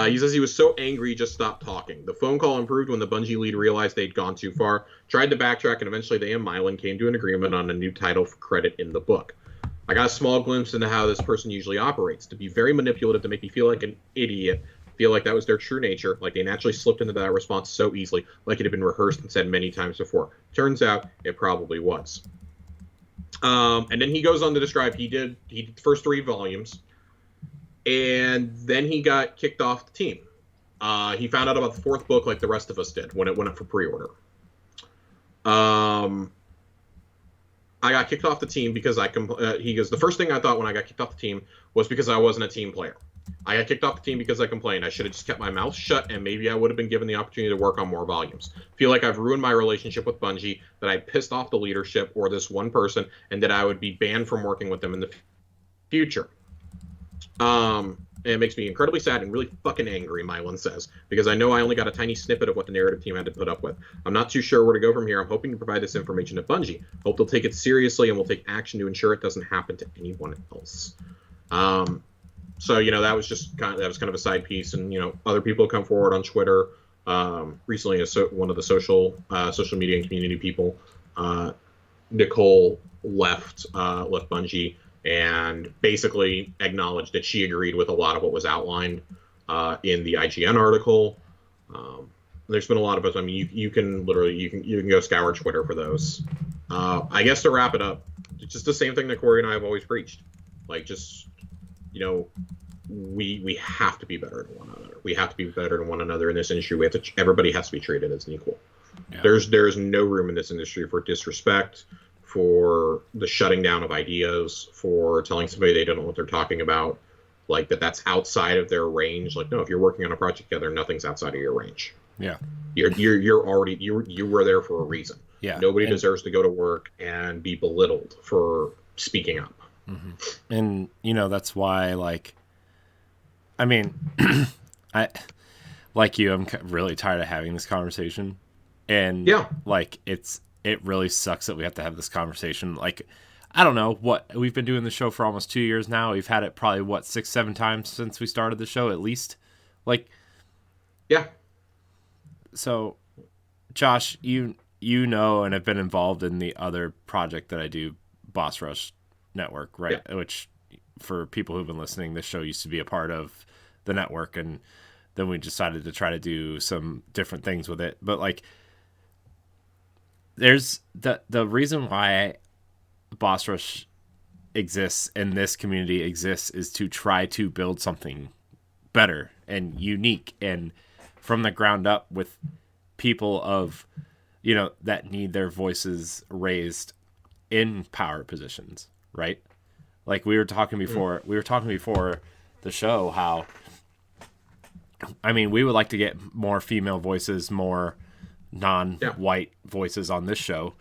C: He says he was so angry he just stopped talking. The phone call improved when the Bungie lead realized they'd gone too far, tried to backtrack, and eventually they and Mylan came to an agreement on a new title for credit in the book. I got a small glimpse into how this person usually operates, to be very manipulative, to make me feel like an idiot, feel like that was their true nature, like they naturally slipped into that response so easily, like it had been rehearsed and said many times before. Turns out it probably was. And then he goes on to describe he did the first 3 volumes, and then he got kicked off the team. He found out about the 4th book like the rest of us did when it went up for pre-order. I got kicked off the team because he goes, the first thing I thought when I got kicked off the team was because I wasn't a team player. I got kicked off the team because I complained. I should have just kept my mouth shut, and maybe I would have been given the opportunity to work on more volumes. Feel like I've ruined my relationship with Bungie, that I pissed off the leadership or this one person, and that I would be banned from working with them in the future. It makes me incredibly sad and really fucking angry, Mylan says, because I know I only got a tiny snippet of what the narrative team had to put up with. I'm not too sure where to go from here. I'm hoping to provide this information to Bungie. Hope they'll take it seriously and will take action to ensure it doesn't happen to anyone else. So, that was just kind of a side piece, and, other people come forward on Twitter. Recently, one of the social media and community people Nicole left Bungie and basically acknowledged that she agreed with a lot of what was outlined in the IGN article. There's been a lot of us. I mean, you can literally you can go scour Twitter for those. I guess to wrap it up, it's just the same thing that Corey and I have always preached. Like, just, you know, we have to be better than one another. We have to be better than one another in this industry. We have to. Everybody has to be treated as an equal. Yeah. There's no room in this industry for disrespect, for the shutting down of ideas, for telling somebody they don't know what they're talking about, like that's outside of their range. Like, no, if you're working on a project together, nothing's outside of your range.
A: Yeah,
C: you're already you were there for a reason.
A: Yeah,
C: nobody deserves to go to work and be belittled for speaking up.
A: Mm-hmm. And you know, that's why, like, I mean, I like you, I'm really tired of having this conversation, and
C: yeah,
A: like it really sucks that we have to have this conversation. Like, I don't know what we've been doing the show for almost 2 years now. We've had it probably 6-7 times since we started the show, at least. Like,
C: yeah.
A: So, Josh, you know, and have been involved in the other project that I do, Boss Rush Network, right? Yeah. Which, for people who've been listening, this show used to be a part of the network, and then we decided to try to do some different things with it. But like, there's the reason why Boss Rush exists and this community exists is to try to build something better and unique and from the ground up with people of, you know, that need their voices raised in power positions, right? Like we were talking before the show, how, I mean, we would like to get more female voices, more non-white voices on this show.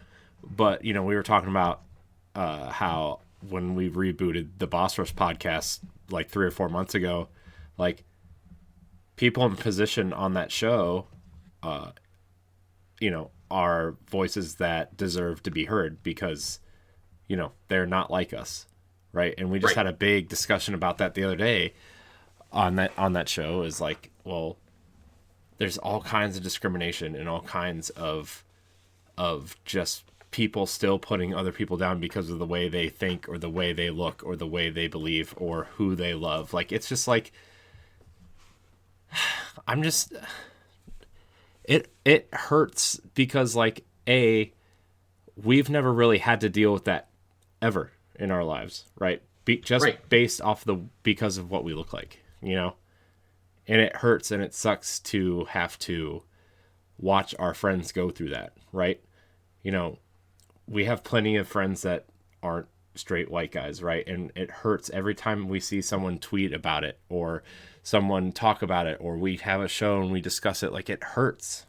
A: But, you know, we were talking about how when we rebooted the Boss Rush podcast like 3 or 4 months ago, like people in position on that show, you know, are voices that deserve to be heard because, you know, they're not like us, right? And we just had a big discussion about that the other day on that show. Is like, well, there's all kinds of discrimination and all kinds of just people still putting other people down because of the way they think or the way they look or the way they believe or who they love. Like, it's just like, it hurts because, like, we've never really had to deal with that ever in our lives, right? Based off because of what we look like, you know? And it hurts and it sucks to have to watch our friends go through that, right? You know, we have plenty of friends that aren't straight white guys, right? And it hurts every time we see someone tweet about it or someone talk about it, or we have a show and we discuss it. Like, it hurts.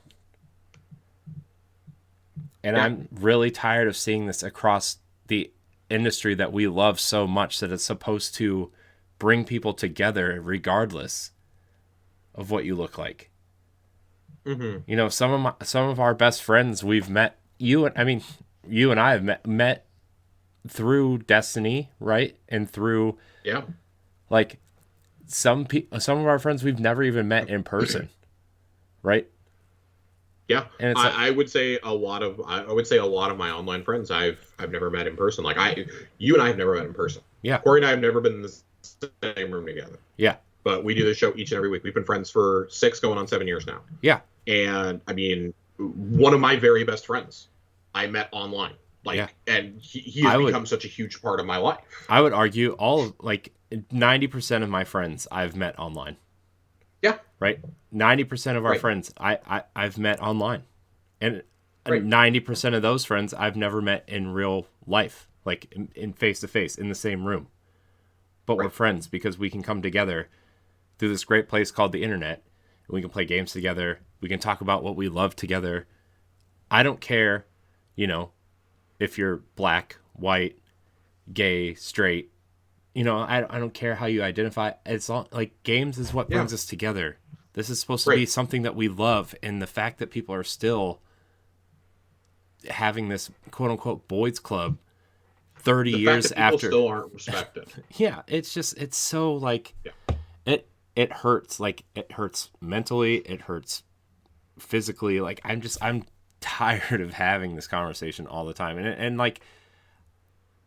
A: And I'm really tired of seeing this across the industry that we love so much, that it's supposed to bring people together regardless of what you look like. Mm-hmm. You know, some of our best friends we've met, you and I have met through Destiny, right? And through like some of our friends we've never even met in person, right?
C: Yeah, and I would say a lot of my online friends I've never met in person. Like you and I have never met in person.
A: Yeah,
C: Corey and I have never been in the same room together.
A: Yeah,
C: but we do this show each and every week. We've been friends for 6 going on 7 years now.
A: Yeah,
C: and I mean, one of my very best friends I met online. And he has become such a huge part of my life.
A: I would argue 90% of my friends I've met online.
C: Yeah.
A: Right? 90% of our friends I've met online. And 90% of those friends I've never met in real life, like in face-to-face, in the same room. But we're friends because we can come together through this great place called the internet. And we can play games together. We can talk about what we love together. I don't care, you know, if you're black, white, gay, straight. You know, I don't care how you identify. It's all, like, games is what brings us together. This is supposed to be something that we love, and the fact that people are still having this quote unquote boys club 30 years after,
C: still aren't respected.
A: Yeah, it's so like it hurts. Like, it hurts mentally, it hurts physically. Like, I'm tired of having this conversation all the time. And like,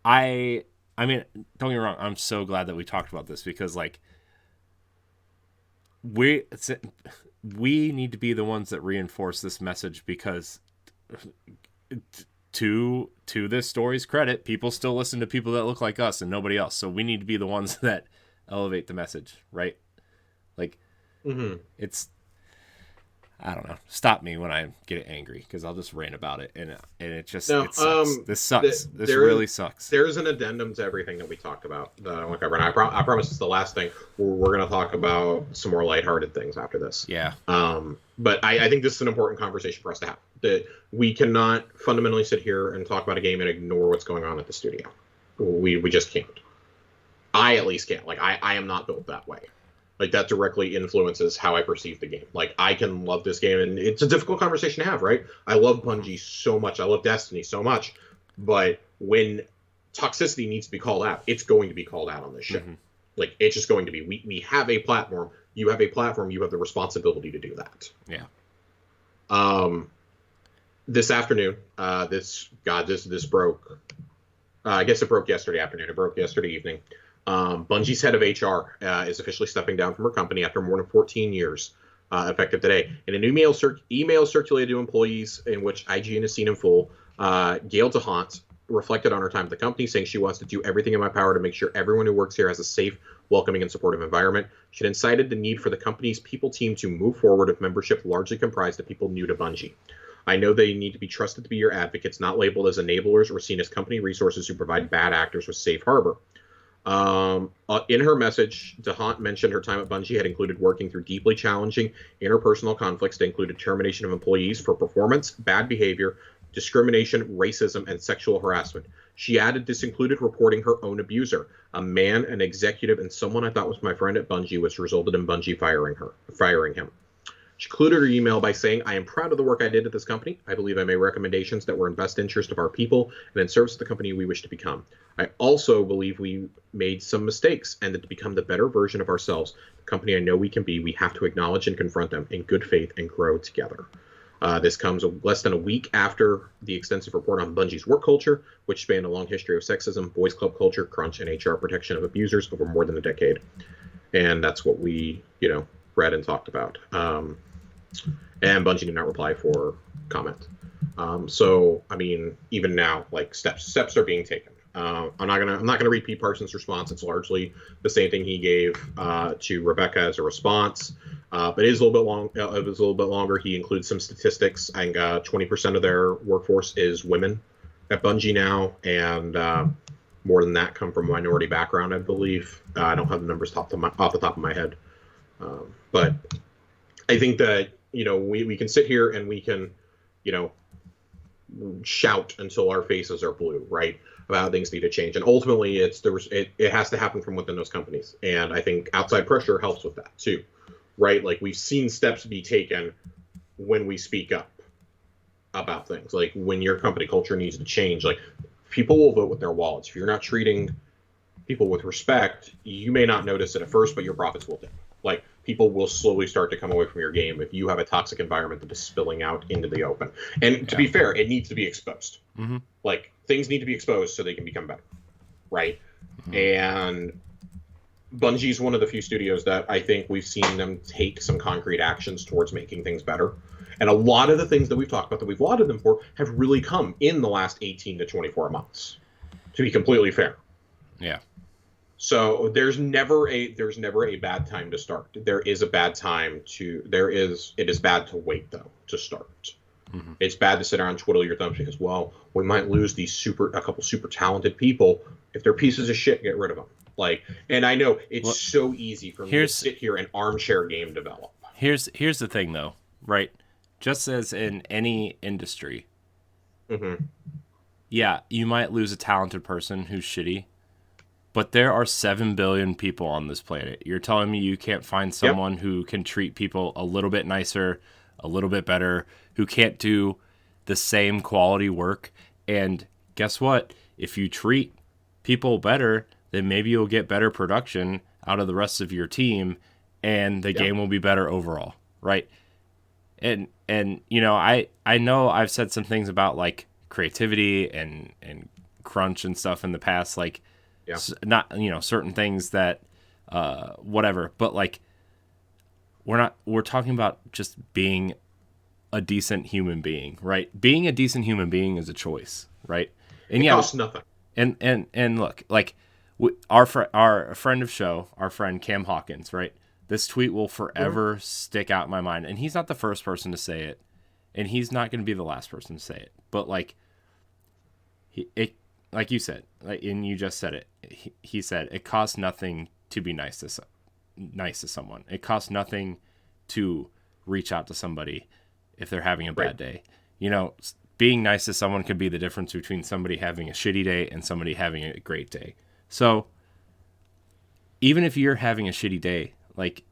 A: I mean, don't get me wrong, I'm so glad that we talked about this, because like we need to be the ones that reinforce this message, because to this story's credit, people still listen to people that look like us and nobody else. So we need to be the ones that elevate the message, right? Like, it's, I don't know. Stop me when I get angry, because I'll just rant about it, and it just it sucks. This sucks. This really sucks.
C: There's an addendum to everything that we talked about that I want to cover, and I promise it's the last thing. We're going to talk about some more lighthearted things after this.
A: Yeah.
C: But I think this is an important conversation for us to have. That we cannot fundamentally sit here and talk about a game and ignore what's going on at the studio. We just can't. I at least can't. Like, I am not built that way. Like, that directly influences how I perceive the game. Like, I can love this game, and it's a difficult conversation to have, right? I love Bungie so much. I love Destiny so much. But when toxicity needs to be called out, it's going to be called out on this show. Like, it's just going to be. We have a platform. You have a platform. You have the responsibility to do that.
A: Yeah.
C: This afternoon, this broke. I guess it broke yesterday afternoon. It broke yesterday evening. Bungie's head of HR is officially stepping down from her company after more than 14 years, effective today. In an email circulated to employees in which IGN has seen in full, Gjallarhorn reflected on her time at the company, saying she wants to do everything in my power to make sure everyone who works here has a safe, welcoming, and supportive environment. She then cited the need for the company's people team to move forward with membership largely comprised of people new to Bungie. I know they need to be trusted to be your advocates, not labeled as enablers or seen as company resources who provide bad actors with safe harbor. In her message, DeHaan mentioned her time at Bungie had included working through deeply challenging interpersonal conflicts that included termination of employees for performance, bad behavior, discrimination, racism, and sexual harassment. She added this included reporting her own abuser, a man, an executive, and someone I thought was my friend at Bungie, which resulted in Bungie firing him. She concluded her email by saying, I am proud of the work I did at this company. I believe I made recommendations that were in best interest of our people and in service of the company we wish to become. I also believe we made some mistakes, and that to become the better version of ourselves, the company I know we can be, we have to acknowledge and confront them in good faith and grow together. This comes less than a week after the extensive report on Bungie's work culture, which spanned a long history of sexism, boys club culture, crunch, and HR protection of abusers over more than a decade. And that's what we, read and talked about. And Bungie did not reply for comment. So, I mean, even now, like, steps are being taken. I'm not gonna repeat Parsons' response. It's largely the same thing he gave to Rebecca as a response, but it is a little bit long. It was a little bit longer. He includes some statistics. I think 20% of their workforce is women at Bungie now, and more than that come from a minority background, I believe. I don't have the numbers off the top of my head, but I think that we can sit here and we can shout until our faces are blue, right, about how things need to change, and ultimately it has to happen from within those companies, and I think outside pressure helps with that too, right? Like, we've seen steps be taken when we speak up about things, like when your company culture needs to change. Like, people will vote with their wallets. If you're not treating people with respect, you may not notice it at first, but your profits will dip. Like, people will slowly start to come away from your game if you have a toxic environment that is spilling out into the open. And to be fair, it needs to be exposed. Mm-hmm. Like, things need to be exposed so they can become better, right? Mm-hmm. And Bungie's one of the few studios that I think we've seen them take some concrete actions towards making things better. And a lot of the things that we've talked about that we've lauded them for have really come in the last 18 to 24 months, to be completely fair.
A: Yeah.
C: So there's never a bad time to start. There is a bad time it is bad to wait, though, to start. Mm-hmm. It's bad to sit around and twiddle your thumbs because, well, we might lose a couple super talented people. If they're pieces of shit, get rid of them. Like, and I know it's so easy for me to sit here and armchair game develop.
A: Here's the thing, though, right? Just as in any industry,
C: mm-hmm.
A: Yeah, you might lose a talented person who's shitty, but there are 7 billion people on this planet. You're telling me you can't find someone who can treat people a little bit nicer, a little bit better, who can't do the same quality work? And guess what? If you treat people better, then maybe you'll get better production out of the rest of your team, and the game will be better overall, right? And you know, I know I've said some things about like creativity and crunch and stuff in the past, like
C: Yeah.
A: not, you know, certain things that whatever, but like we're talking about just being a decent human being, right? Being a decent human being is a choice, right? And
C: It
A: yeah,
C: costs nothing.
A: and look, like our friend of show, our friend Cam Hawkins, right? This tweet will forever stick out in my mind, and he's not the first person to say it, and he's not going to be the last person to say it. But like, like you said, like, and you just said it. He said it costs nothing to be nice to someone. It costs nothing to reach out to somebody if they're having a bad day. You know, being nice to someone could be the difference between somebody having a shitty day and somebody having a great day. So even if you're having a shitty day, like,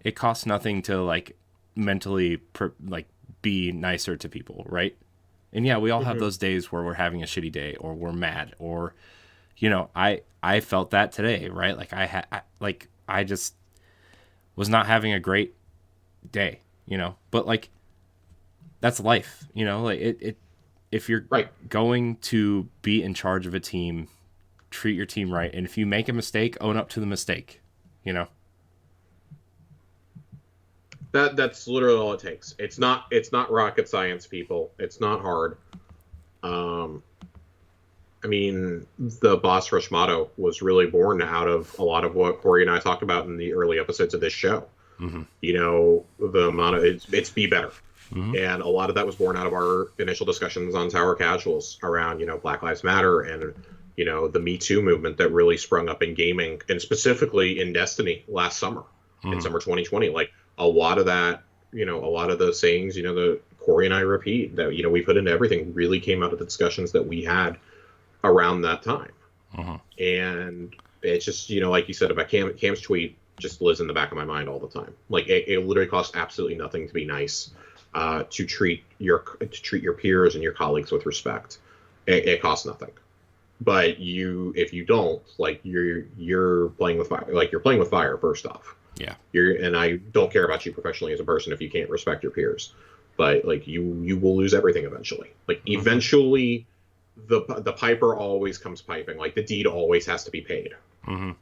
A: it costs nothing to like mentally like be nicer to people, right? And yeah, we all have those days where we're having a shitty day or we're mad, or you know, I felt that today, right? Like I just was not having a great day, you know. But like, that's life, you know. Like it if you're going to be in charge of a team, treat your team right, and if you make a mistake, own up to the mistake, you know.
C: That's literally all it takes. It's not rocket science, people. It's not hard. I mean, the Boss Rush motto was really born out of a lot of what Corey and I talked about in the early episodes of this show.
A: Mm-hmm.
C: You know, the motto it's be better. Mm-hmm. And a lot of that was born out of our initial discussions on Tower Casuals around, you know, Black Lives Matter and, you know, the Me Too movement that really sprung up in gaming, and specifically in Destiny last summer, in summer 2020. Like, a lot of that, you know, a lot of those sayings, you know, the Corey and I repeat that, you know, we put into everything really came out of the discussions that we had around that time. And it's just, you know, like you said about Cam's tweet, just lives in the back of my mind all the time. Like, it literally costs absolutely nothing to be nice, to treat your peers and your colleagues with respect. It costs nothing. But if you don't, like, you're playing with fire. Like, you're playing with fire, first off.
A: Yeah.
C: And I don't care about you professionally as a person if you can't respect your peers. But like, you will lose everything eventually. Like, eventually the piper always comes piping. Like, the deed always has to be paid. You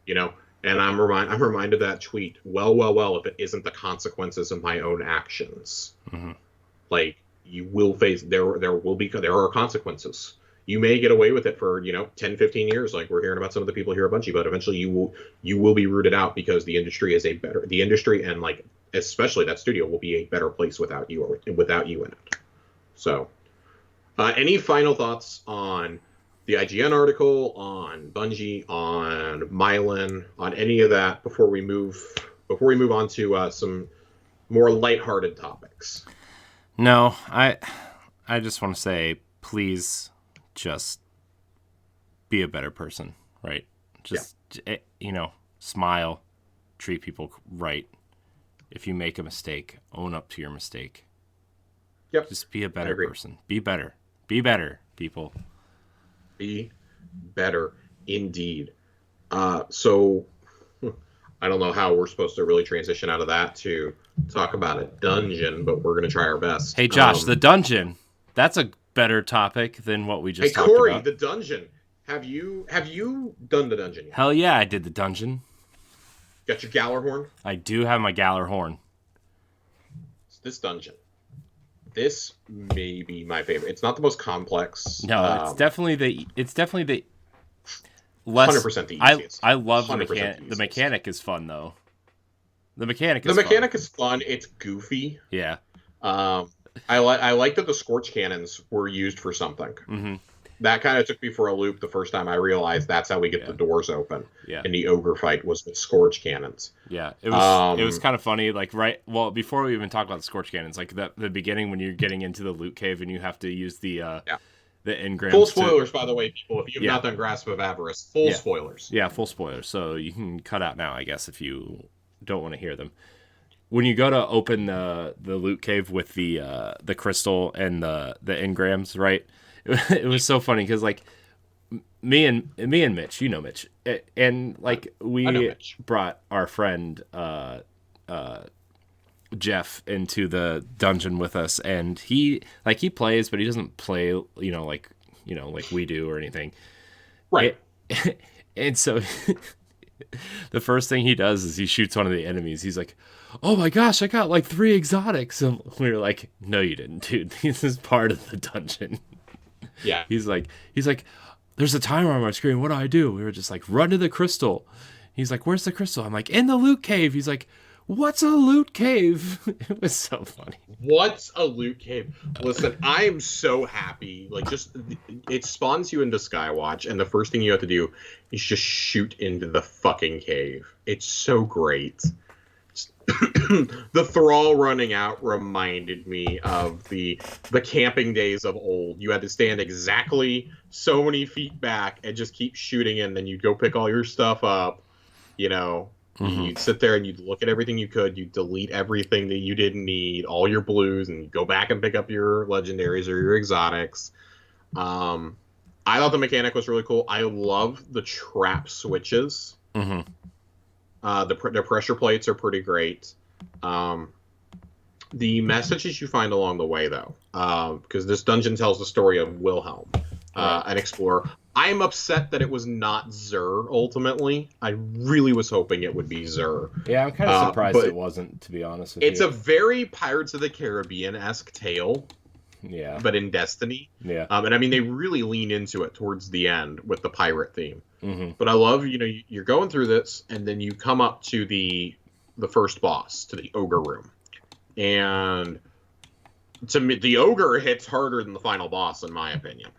C: know, and I'm reminded of that tweet. Well, if it isn't the consequences of my own actions, like, you will face there are consequences. You may get away with it for, you know, 10, 15 years, like we're hearing about some of the people here at Bungie, but eventually you will be rooted out, because the industry and like especially that studio will be a better place without you in it. So, any final thoughts on the IGN article, on Bungie, on Mylan, on any of that before we move on to some more lighthearted topics?
A: No, I just want to say, please just be a better person, right? Just, you know, smile, treat people right. If you make a mistake, own up to your mistake.
C: Yep.
A: Just be a better person. Be better. Be better, people.
C: Be better, indeed. So I don't know how we're supposed to really transition out of that to talk about a dungeon, but we're going to try our best.
A: Hey, Josh, the dungeon. That's a better topic than what we just talked about.
C: Hey, Corey, the dungeon. Have you done the dungeon yet?
A: Hell yeah, I did the dungeon.
C: Got your Gjallarhorn?
A: I do have my Gjallarhorn.
C: This dungeon. This may be my favorite. It's not the most complex.
A: No, it's definitely the less
C: 100% the easiest.
A: I love the mechanic. The mechanic is fun though. The mechanic is
C: fun. It's goofy.
A: Yeah.
C: I like that the Scorch Cannons were used for something. That kind of took me for a loop the first time I realized that's how we get the doors open.
A: Yeah.
C: And the ogre fight was with Scorch Cannons.
A: Yeah. It was kind of funny. Like, before we even talk about the Scorch Cannons, like the beginning when you're getting into the loot cave and you have to use the engrams.
C: Full spoilers, by the way, people. If you have not done Grasp of Avarice, full spoilers.
A: Yeah, full spoilers. So you can cut out now, I guess, if you don't want to hear them. When you go to open the loot cave with the crystal and the engrams, right? It was so funny because like me and Mitch, you know Mitch, and like we brought our friend Jeff into the dungeon with us, and he plays, but he doesn't play, like we do or anything.
C: Right.
A: And so the first thing he does is he shoots one of the enemies. He's like, "Oh my gosh, I got like 3 exotics." And we were like, "No, you didn't, dude. This is part of the dungeon."
C: Yeah.
A: He's like, "There's a timer on my screen. What do?" We were just like, "Run to the crystal." He's like, "Where's the crystal?" I'm like, "In the loot cave." He's like, "What's a loot cave?" It was so funny.
C: What's a loot cave? Listen, I am so happy. Like, just it spawns you into Skywatch, and the first thing you have to do is just shoot into the fucking cave. It's so great. The thrall running out reminded me of the camping days of old. You had to stand exactly so many feet back and just keep shooting, and then you'd go pick all your stuff up. You'd sit there and you'd look at everything you could. You'd delete everything that you didn't need, all your blues, and you'd go back and pick up your legendaries or your exotics. I thought the mechanic was really cool. I love the trap switches.
A: Mm-hmm.
C: The pressure plates are pretty great. The messages you find along the way, though, because this dungeon tells the story of Wilhelm, an explorer. I'm upset that it was not Zur, ultimately. I really was hoping it would be Zur.
A: Yeah, I'm kind of surprised it wasn't, to be honest with you.
C: It's a very Pirates of the Caribbean-esque tale.
A: Yeah.
C: But in Destiny.
A: Yeah.
C: And I mean, they really lean into it towards the end with the pirate theme.
A: Mm-hmm.
C: But I love, you're going through this, and then you come up to the first boss, to the ogre room. And to me, the ogre hits harder than the final boss, in my opinion.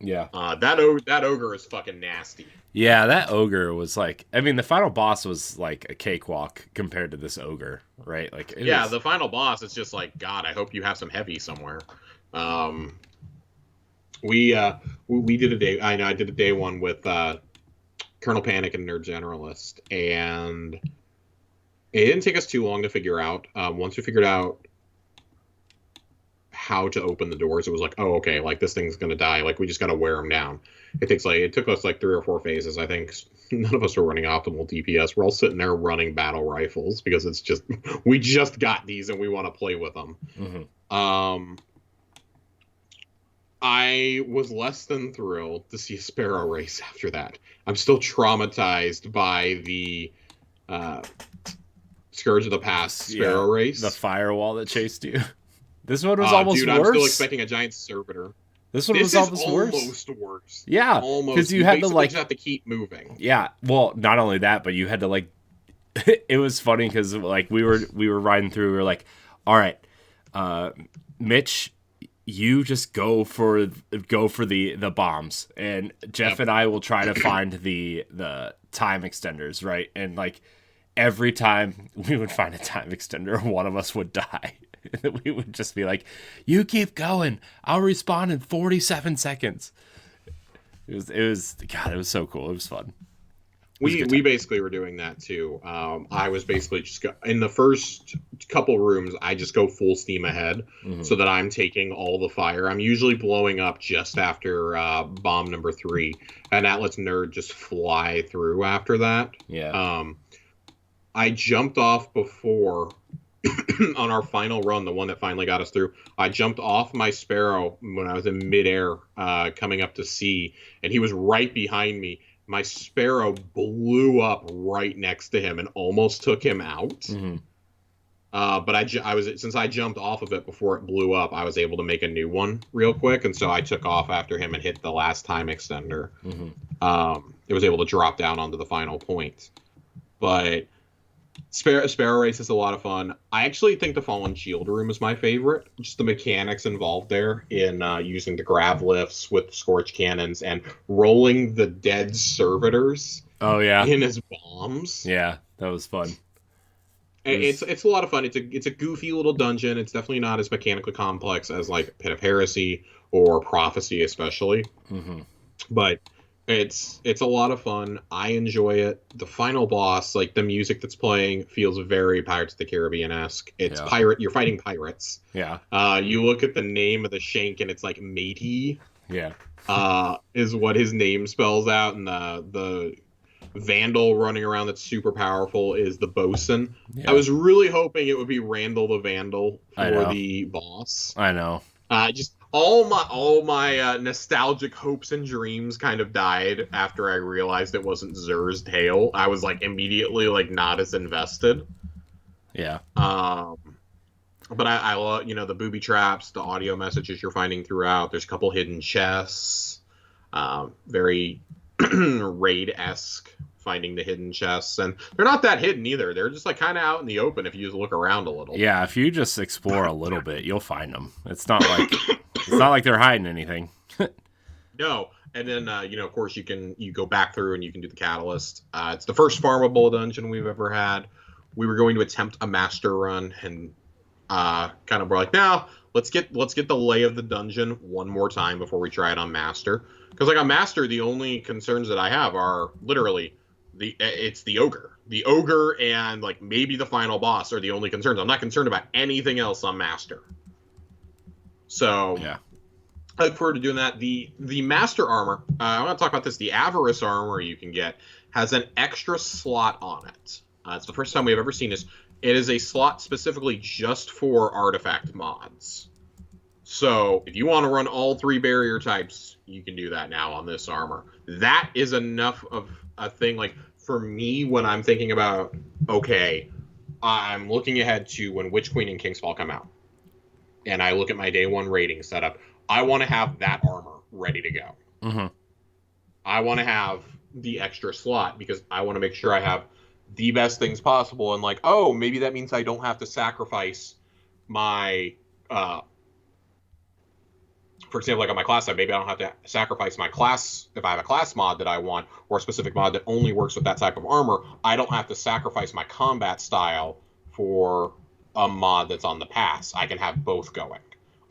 A: Yeah.
C: That ogre is fucking nasty.
A: Yeah, that ogre was like, I mean, the final boss was like a cakewalk compared to this ogre, right? Like,
C: the final boss is just like, God, I hope you have some heavy somewhere. We did a day. I did a day one with Colonel Panic and Nerd Generalist, and it didn't take us too long to figure out. Once we figured out how to open the doors, it was like, oh, okay, like this thing's gonna die. Like we just gotta wear them down. It took us like 3 or 4 phases. I think none of us were running optimal DPS. We're all sitting there running battle rifles because it's just we just got these and we want to play with them.
A: Mm-hmm.
C: I was less than thrilled to see a Sparrow race after that. I'm still traumatized by the Scourge of the Past Sparrow race.
A: The firewall that chased you. This one was almost worse.
C: I'm still expecting a giant servitor.
A: This one was almost
C: worse.
A: Yeah,
C: because
A: you had to
C: just have to keep moving.
A: Yeah, well, not only that, but you had to like. It was funny because like we were riding through. We were like, all right, Mitch, you just go for the bombs, and Jeff and I will try to find the time extenders, right? And like every time we would find a time extender, one of us would die. We would just be like, "You keep going. I'll respawn in 47 seconds." It was God. It was so cool. It was fun.
C: We basically were doing that too. I was basically just in the first couple rooms. I just go full steam ahead, so that I'm taking all the fire. I'm usually blowing up just after bomb number 3, and that lets Nerd just fly through after that.
A: Yeah.
C: I jumped off before. On our final run, the one that finally got us through, I jumped off my Sparrow when I was in midair, coming up to sea, and he was right behind me. My Sparrow blew up right next to him and almost took him out.
A: Mm-hmm.
C: But since I jumped off of it before it blew up, I was able to make a new one real quick, and so I took off after him and hit the last time extender.
A: Mm-hmm.
C: It was able to drop down onto the final point, but. Sparrow Race is a lot of fun. I actually think the Fallen Shield Room is my favorite. Just the mechanics involved there in using the grav lifts with Scorch Cannons and rolling the dead servitors in as bombs.
A: Yeah, that was fun.
C: It's a lot of fun. It's a goofy little dungeon. It's definitely not as mechanically complex as like Pit of Heresy or Prophecy especially.
A: Mm-hmm.
C: But it's a lot of fun. I enjoy it. The final boss, like the music that's playing, feels very Pirates of the Caribbean-esque. It's you're fighting pirates.
A: Yeah.
C: You look at the name of the shank and it's like matey.
A: Yeah.
C: Is what his name spells out, and the Vandal running around that's super powerful is the Bosun.
A: Yeah.
C: I was really hoping it would be Randall the Vandal
A: I
C: for
A: know.
C: the boss.
A: I know.
C: Just all my nostalgic hopes and dreams kind of died after I realized it wasn't Zur's tail. I was like immediately like not as invested.
A: Yeah.
C: But I love, the booby traps, the audio messages you're finding throughout. There's a couple hidden chests, very raid-esque, finding the hidden chests, and they're not that hidden either. They're just like kind of out in the open if you just look around a little.
A: Yeah, if you just explore a little bit, you'll find them. It's not like they're hiding anything.
C: No. And then, of course, you go back through and you can do the catalyst. It's the first farmable dungeon we've ever had. We were going to attempt a master run, and kind of were like, now let's get the lay of the dungeon one more time before we try it on master. Because like on master, the only concerns that I have are literally it's the ogre and like maybe the final boss are the only concerns. I'm not concerned about anything else on master. So
A: yeah.
C: I look forward to doing that. The master armor, I want to talk about this. The avarice armor you can get has an extra slot on it. It's the first time we've ever seen this. It is a slot specifically just for artifact mods. So if you want to run all 3 barrier types, you can do that now on this armor. That is enough of a thing. Like for me, when I'm thinking about, okay, I'm looking ahead to when Witch Queen and Kingsfall come out, and I look at my day 1 rating setup, I want to have that armor ready to go.
A: Mm-hmm.
C: I want to have the extra slot because I want to make sure I have the best things possible, and like, oh, maybe that means I don't have to sacrifice my for example, like on my class side, maybe I don't have to sacrifice my class if I have a class mod that I want, or a specific mod that only works with that type of armor. I don't have to sacrifice my combat style for a mod that's on the pass. I can have both going.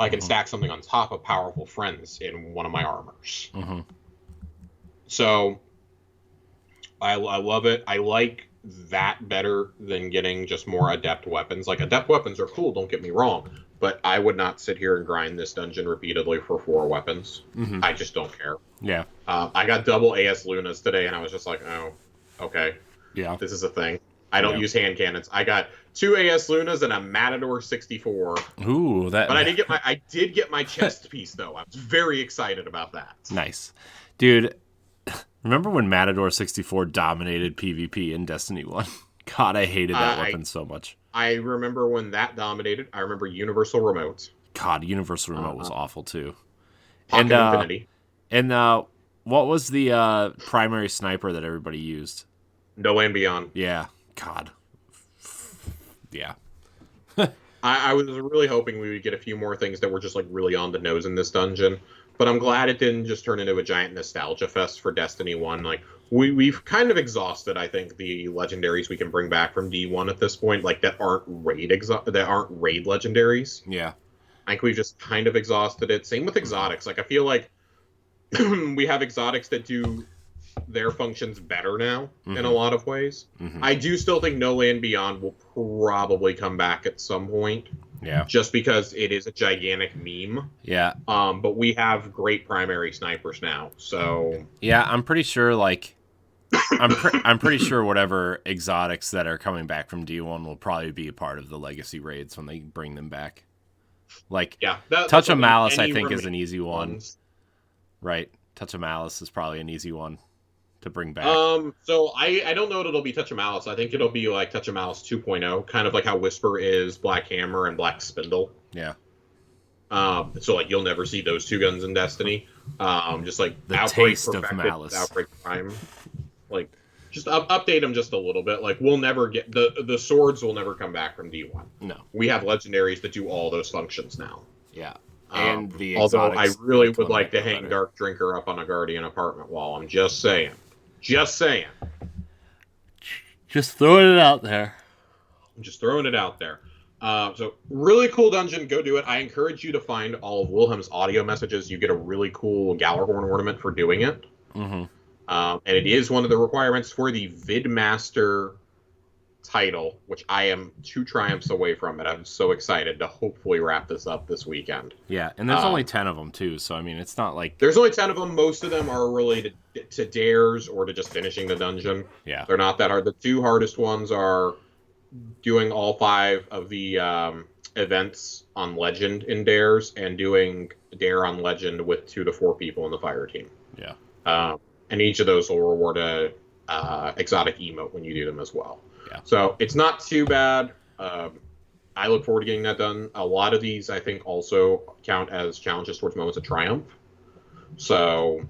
C: I can stack something on top of powerful friends in one of my armors.
A: Mm-hmm.
C: So I love it. I like that better than getting just more adept weapons. Like adept weapons are cool, don't get me wrong, but I would not sit here and grind this dungeon repeatedly for 4 weapons.
A: Mm-hmm.
C: I just don't care.
A: Yeah.
C: I got double AS Lunas today, and I was just like, oh, okay.
A: Yeah.
C: This is a thing. I don't use hand cannons. I got 2 AS Lunas and a Matador 64.
A: Ooh, that.
C: But I did get my chest piece though. I was very excited about that.
A: Nice, dude. Remember when Matador 64 dominated PvP in Destiny 1? God, I hated that weapon so much.
C: I remember when that dominated. I remember Universal Remote.
A: God, Universal Remote was awful too.
C: Pocket Infinity.
A: And what was the primary sniper that everybody used?
C: No Land Beyond.
A: Yeah. God. Yeah.
C: I was really hoping we would get a few more things that were just like really on the nose in this dungeon. But I'm glad it didn't just turn into a giant nostalgia fest for Destiny 1. Like we've kind of exhausted, I think, the legendaries we can bring back from D1 at this point, like that aren't raid legendaries.
A: Yeah.
C: I think we've just kind of exhausted it. Same with exotics. Like I feel like we have exotics that do their functions better now in a lot of ways. Mm-hmm. I do still think No Land Beyond will probably come back at some point.
A: Yeah.
C: Just because it is a gigantic meme.
A: Yeah.
C: But we have great primary snipers now, so
A: yeah, I'm pretty sure. Like, I'm pretty sure whatever exotics that are coming back from D1 will probably be a part of the legacy raids when they bring them back. Like,
C: yeah,
A: Touch of Malice, I think, is an easy one.
C: Ones.
A: Right. Touch of Malice is probably an easy one to bring back.
C: So I don't know that it'll be Touch of Malice. I think it'll be like Touch of Malice 2.0, kind of like how Whisper is Black Hammer and Black Spindle.
A: Yeah.
C: So like you'll never see those 2 guns in Destiny. Just like
A: the
C: Outbreak
A: taste of Malice,
C: Outbreak Prime, like just update them just a little bit. Like we'll never get the swords will never come back from D1.
A: No.
C: We have legendaries that do all those functions now.
A: Yeah. And the
C: although I really would like to hang
A: better.
C: Dark Drinker up on a Guardian apartment wall. I'm just saying. Just saying.
A: Just throwing it out there.
C: I'm just throwing it out there. So really cool dungeon. Go do it. I encourage you to find all of Wilhelm's audio messages. You get a really cool Gjallarhorn ornament for doing it.
A: Mm-hmm.
C: And it is one of the requirements for the VidMaster title, which I am 2 triumphs away from it. I'm so excited to hopefully wrap this up this weekend.
A: Yeah, and there's only 10 of them too, so I mean, it's not like
C: there's only 10 of them. Most of them are related to dares or to just finishing the dungeon.
A: Yeah,
C: they're not that hard. The 2 hardest ones are doing all 5 of the events on Legend in dares and doing dare on Legend with 2 to 4 people in the fire team.
A: Yeah,
C: and each of those will reward a exotic emote when you do them as well.
A: Yeah.
C: So it's not too bad. I look forward to getting that done. A lot of these, I think, also count as challenges towards moments of triumph. So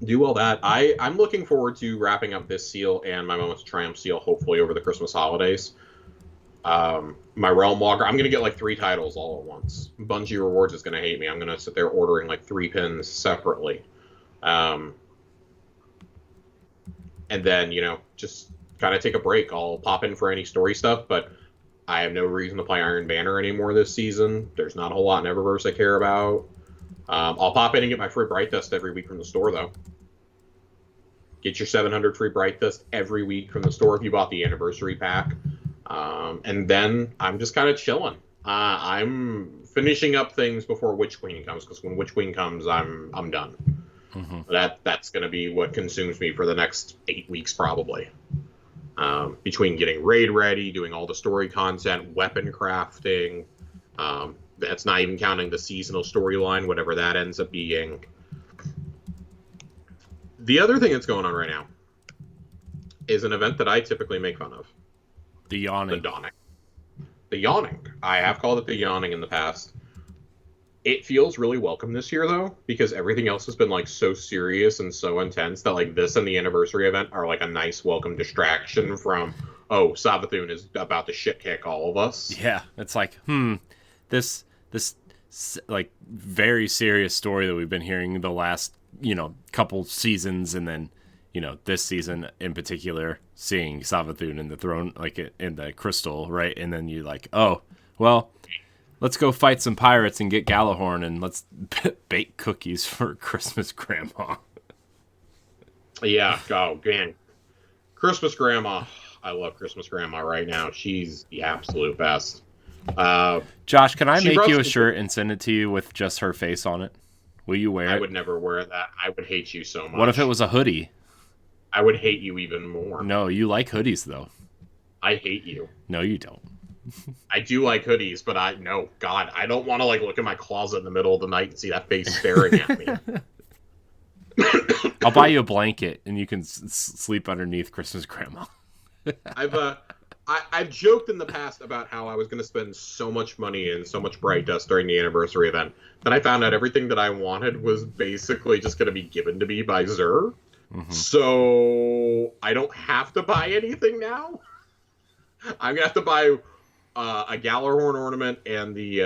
C: do all that. I'm looking forward to wrapping up this seal and my moments of triumph seal, hopefully over the Christmas holidays. My Realm Walker, I'm going to get like 3 titles all at once. Bungie Rewards is going to hate me. I'm going to sit there ordering like 3 pins separately. And then, just kind of take a break. I'll pop in for any story stuff, but I have no reason to play Iron Banner anymore this season. There's not a whole lot in Eververse I care about. I'll pop in and get my free Bright Dust every week from the store, though. Get your 700 free Bright Dust every week from the store if you bought the Anniversary Pack. And then I'm just kind of chilling. I'm finishing up things before Witch Queen comes, because when Witch Queen comes, I'm done. Mm-hmm. That's going to be what consumes me for the next 8 weeks, probably. Between getting raid ready, doing all the story content, weapon crafting. That's not even counting the seasonal storyline, whatever that ends up being. The other thing that's going on right now is an event that I typically make fun of.
A: The yawning.
C: The dawning. The yawning. I have called it the yawning in the past. It feels really welcome this year, though, because everything else has been, like, so serious and so intense that, like, this and the anniversary event are, like, a nice welcome distraction from, oh, Savathun is about to shit kick all of us.
A: Yeah, it's like, this, like, very serious story that we've been hearing the last, couple seasons, and then, this season in particular, seeing Savathun in the throne, like, in the crystal, right? And then you're like, oh, well, let's go fight some pirates and get Gjallarhorn, and let's bake cookies for Christmas Grandma.
C: Yeah, oh, man. Christmas Grandma. I love Christmas Grandma right now. She's the absolute best.
A: Josh, can I make you a shirt and send it to you with just her face on it? Will you wear it?
C: I would never wear that. I would hate you so much.
A: What if it was a hoodie?
C: I would hate you even more.
A: No, you like hoodies, though.
C: I hate you.
A: No, you don't.
C: I do like hoodies, but I don't want to like look in my closet in the middle of the night and see that face staring at me.
A: I'll buy you a blanket and you can sleep underneath Christmas Grandma.
C: I've joked in the past about how I was going to spend so much money and so much Bright Dust during the anniversary event. Then I found out everything that I wanted was basically just going to be given to me by Xur. Mm-hmm. So I don't have to buy anything now. I'm going to have to buy a Gjallarhorn ornament and the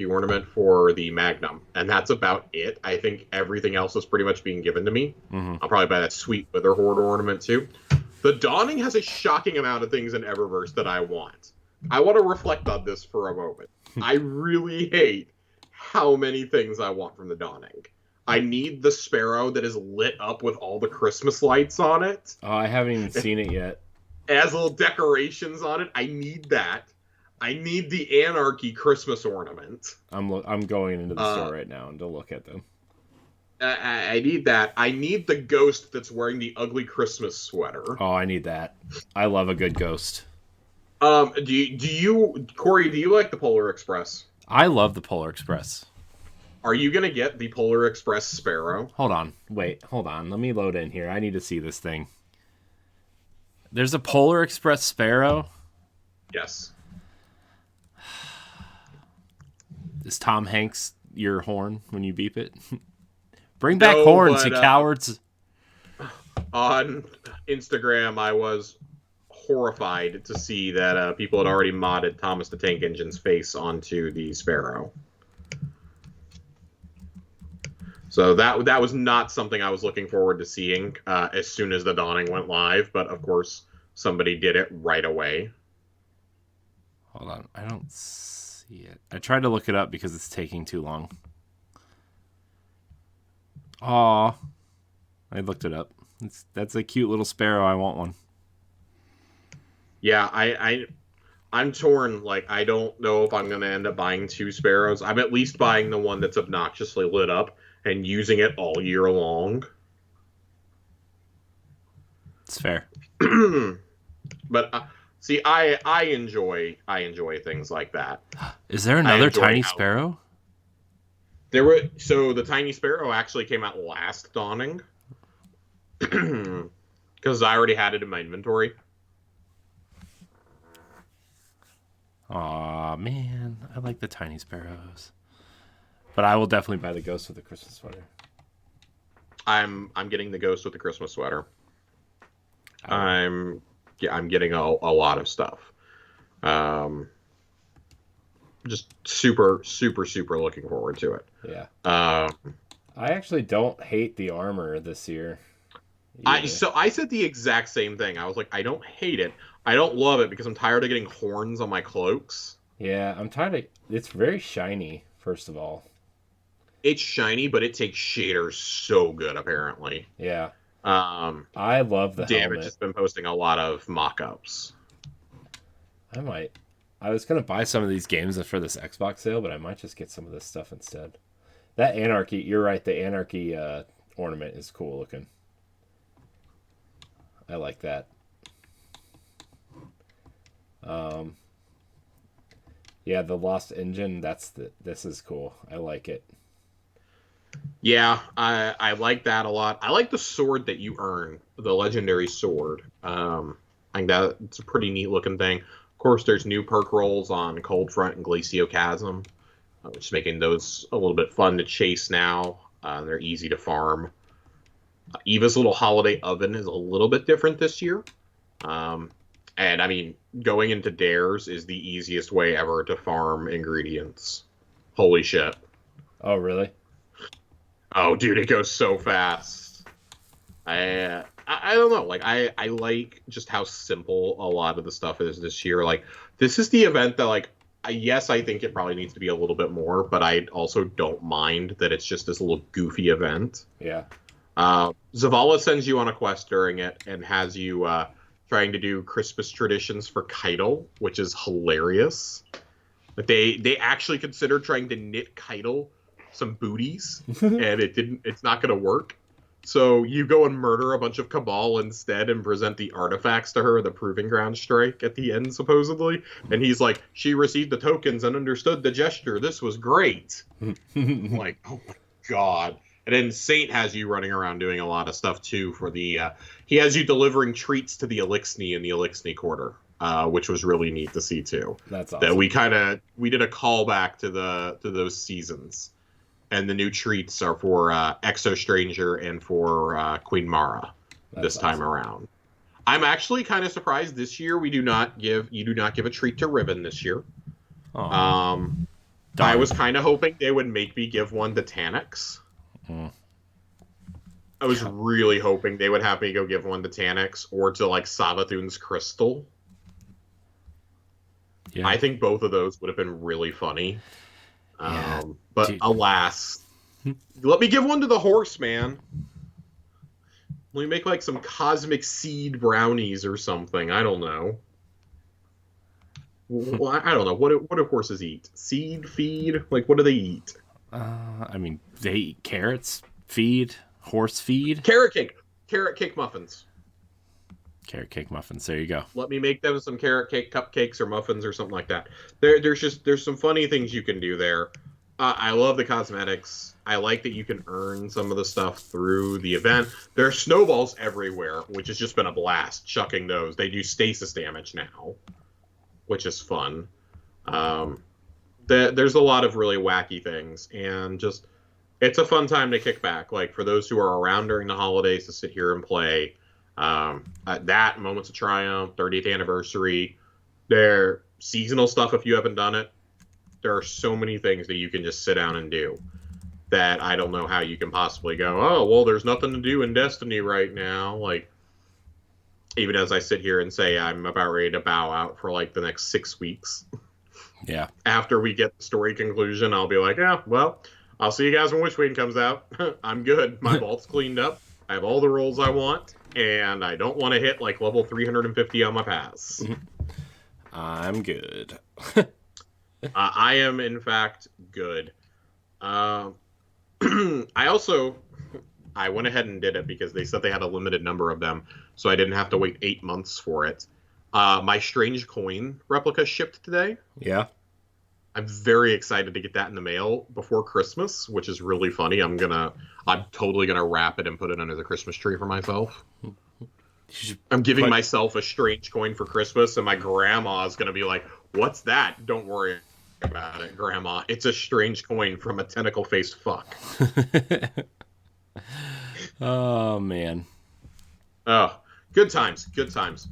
C: ornament for the Magnum, and that's about it. I think everything else is pretty much being given to me. Mm-hmm. I'll probably buy that sweet Witherhoard ornament too. The Dawning has a shocking amount of things in Eververse that I want. I want to reflect on this for a moment. I really hate how many things I want from the Dawning. I need the Sparrow that is lit up with all the Christmas lights on it.
A: Oh, I haven't even seen it yet.
C: It has little decorations on it. I need that. I need the Anarchy Christmas ornament.
A: I'm going into the store right now to look at them.
C: I need that. I need the ghost that's wearing the ugly Christmas sweater.
A: Oh, I need that. I love a good ghost.
C: Do you, Corey, do you like the Polar Express?
A: I love the Polar Express.
C: Are you going to get the Polar Express Sparrow?
A: Hold on. Let me load in here. I need to see this thing. There's a Polar Express Sparrow?
C: Yes.
A: Is Tom Hanks your horn when you beep it? Bring back horns, you cowards.
C: On Instagram, I was horrified to see that people had already modded Thomas the Tank Engine's face onto the Sparrow. So that was not something I was looking forward to seeing as soon as the Dawning went live, but of course somebody did it right away.
A: Hold on, I don't see it. I tried to look it up because it's taking too long. Aw, I looked it up. That's a cute little sparrow. I want one.
C: Yeah, I'm torn. Like, I don't know if I'm going to end up buying two Sparrows. I'm at least buying the one that's obnoxiously lit up and using it all year long.
A: It's fair.
C: But see, I enjoy things like that.
A: Is there
C: I
A: another
C: enjoy
A: Tiny
C: how
A: Sparrow?
C: so the Tiny Sparrow actually came out last Dawning because I already had it in my inventory.
A: Aw, man. I like the Tiny Sparrows. But I will definitely buy the Ghost with the Christmas sweater.
C: I'm getting the Ghost with the Christmas sweater. I'm getting a lot of stuff. Just super looking forward to it.
A: Yeah. I actually don't hate the armor this year.
C: I said the exact same thing. I was like, I don't hate it. I don't love it because I'm tired of getting horns on my cloaks.
A: Yeah, I'm tired of. It's very shiny. First of all,
C: it's shiny, but it takes shaders so good. Apparently.
A: Yeah. I love the
C: Damage
A: helmet.
C: has been posting a lot of mock-ups.
A: I was gonna buy some of these games for this Xbox sale, but I might just get some of this stuff instead. That Anarchy, you're right. The Anarchy ornament is cool looking. I like that. Yeah, the Lost Engine. This is cool. I like it.
C: Yeah, I like that a lot. I like the sword that you earn, the legendary sword. I think that it's a pretty neat looking thing. Of course, there's new perk rolls on Cold Front and Glacio Chasm, which is making those a little bit fun to chase now. They're easy to farm. Eva's little holiday oven is a little bit different this year. And I mean, going into dares is the easiest way ever to farm ingredients. Holy shit.
A: Oh, really?
C: Oh, dude, it goes so fast. I don't know. Like, I like just how simple a lot of the stuff is this year. Like, this is the event that, like, yes, I think it probably needs to be a little bit more, but I also don't mind that it's just this little goofy event.
A: Yeah.
C: Zavala sends you on a quest during it and has you trying to do Christmas traditions for Keitel, which is hilarious. But they actually considered trying to knit Keitel some booties, and it's not going to work. So you go and murder a bunch of Cabal instead and present the artifacts to her, the Proving Ground Strike at the end, supposedly. And he's like, she received the tokens and understood the gesture. This was great. I'm like, oh my god. And then Saint has you running around doing a lot of stuff too for the he has you delivering treats to the Elixni in the Elixni Quarter, which was really neat to see too.
A: That's awesome.
C: That we did a callback to those seasons. And the new treats are for Exo Stranger and for Queen Mara this time around. I'm actually kind of surprised this year you do not give a treat to Riven this year. I was kind of hoping they would make me give one to Tanix. I was really hoping they would have me go give one to Tanix or to like Savathun's Crystal. Yeah. I think both of those would have been really funny.
A: Yeah,
C: but dude. Alas, let me give one to the horse, man. Let me make like some cosmic seed brownies or something. I don't know. Well, I don't know. What do horses eat? Seed, feed? Like, what do they eat?
A: I mean, they eat carrots, feed, horse feed.
C: Carrot cake muffins.
A: Carrot cake muffins. There you go.
C: Let me make them some carrot cake cupcakes or muffins or something like that. There's some funny things you can do there. I love the cosmetics. I like that you can earn some of the stuff through the event. There are snowballs everywhere, which has just been a blast. Chucking those, they do stasis damage now, which is fun. There's a lot of really wacky things, and just it's a fun time to kick back. Like for those who are around during the holidays to sit here and play. That Moments of Triumph, 30th anniversary, their seasonal stuff if you haven't done it. There are so many things that you can just sit down and do that I don't know how you can possibly go, oh, well, there's nothing to do in Destiny right now. Like, even as I sit here and say I'm about ready to bow out for like the next 6 weeks.
A: Yeah.
C: After we get the story conclusion, I'll be like, yeah, well, I'll see you guys when Witchwing comes out. I'm good. My vault's cleaned up. I have all the rolls I want, and I don't want to hit like level 350 on my pass.
A: I'm good.
C: I am, in fact, good. I went ahead and did it because they said they had a limited number of them, so I didn't have to wait 8 months for it. My Strange Coin replica shipped today.
A: Yeah.
C: I'm very excited to get that in the mail before Christmas, which is really funny. I'm totally gonna wrap it and put it under the Christmas tree for myself. I'm giving myself a Strange Coin for Christmas, and my grandma is gonna be like, "What's that?" Don't worry about it, Grandma. It's a Strange Coin from a tentacle-faced fuck.
A: Oh man.
C: Oh, good times, good times.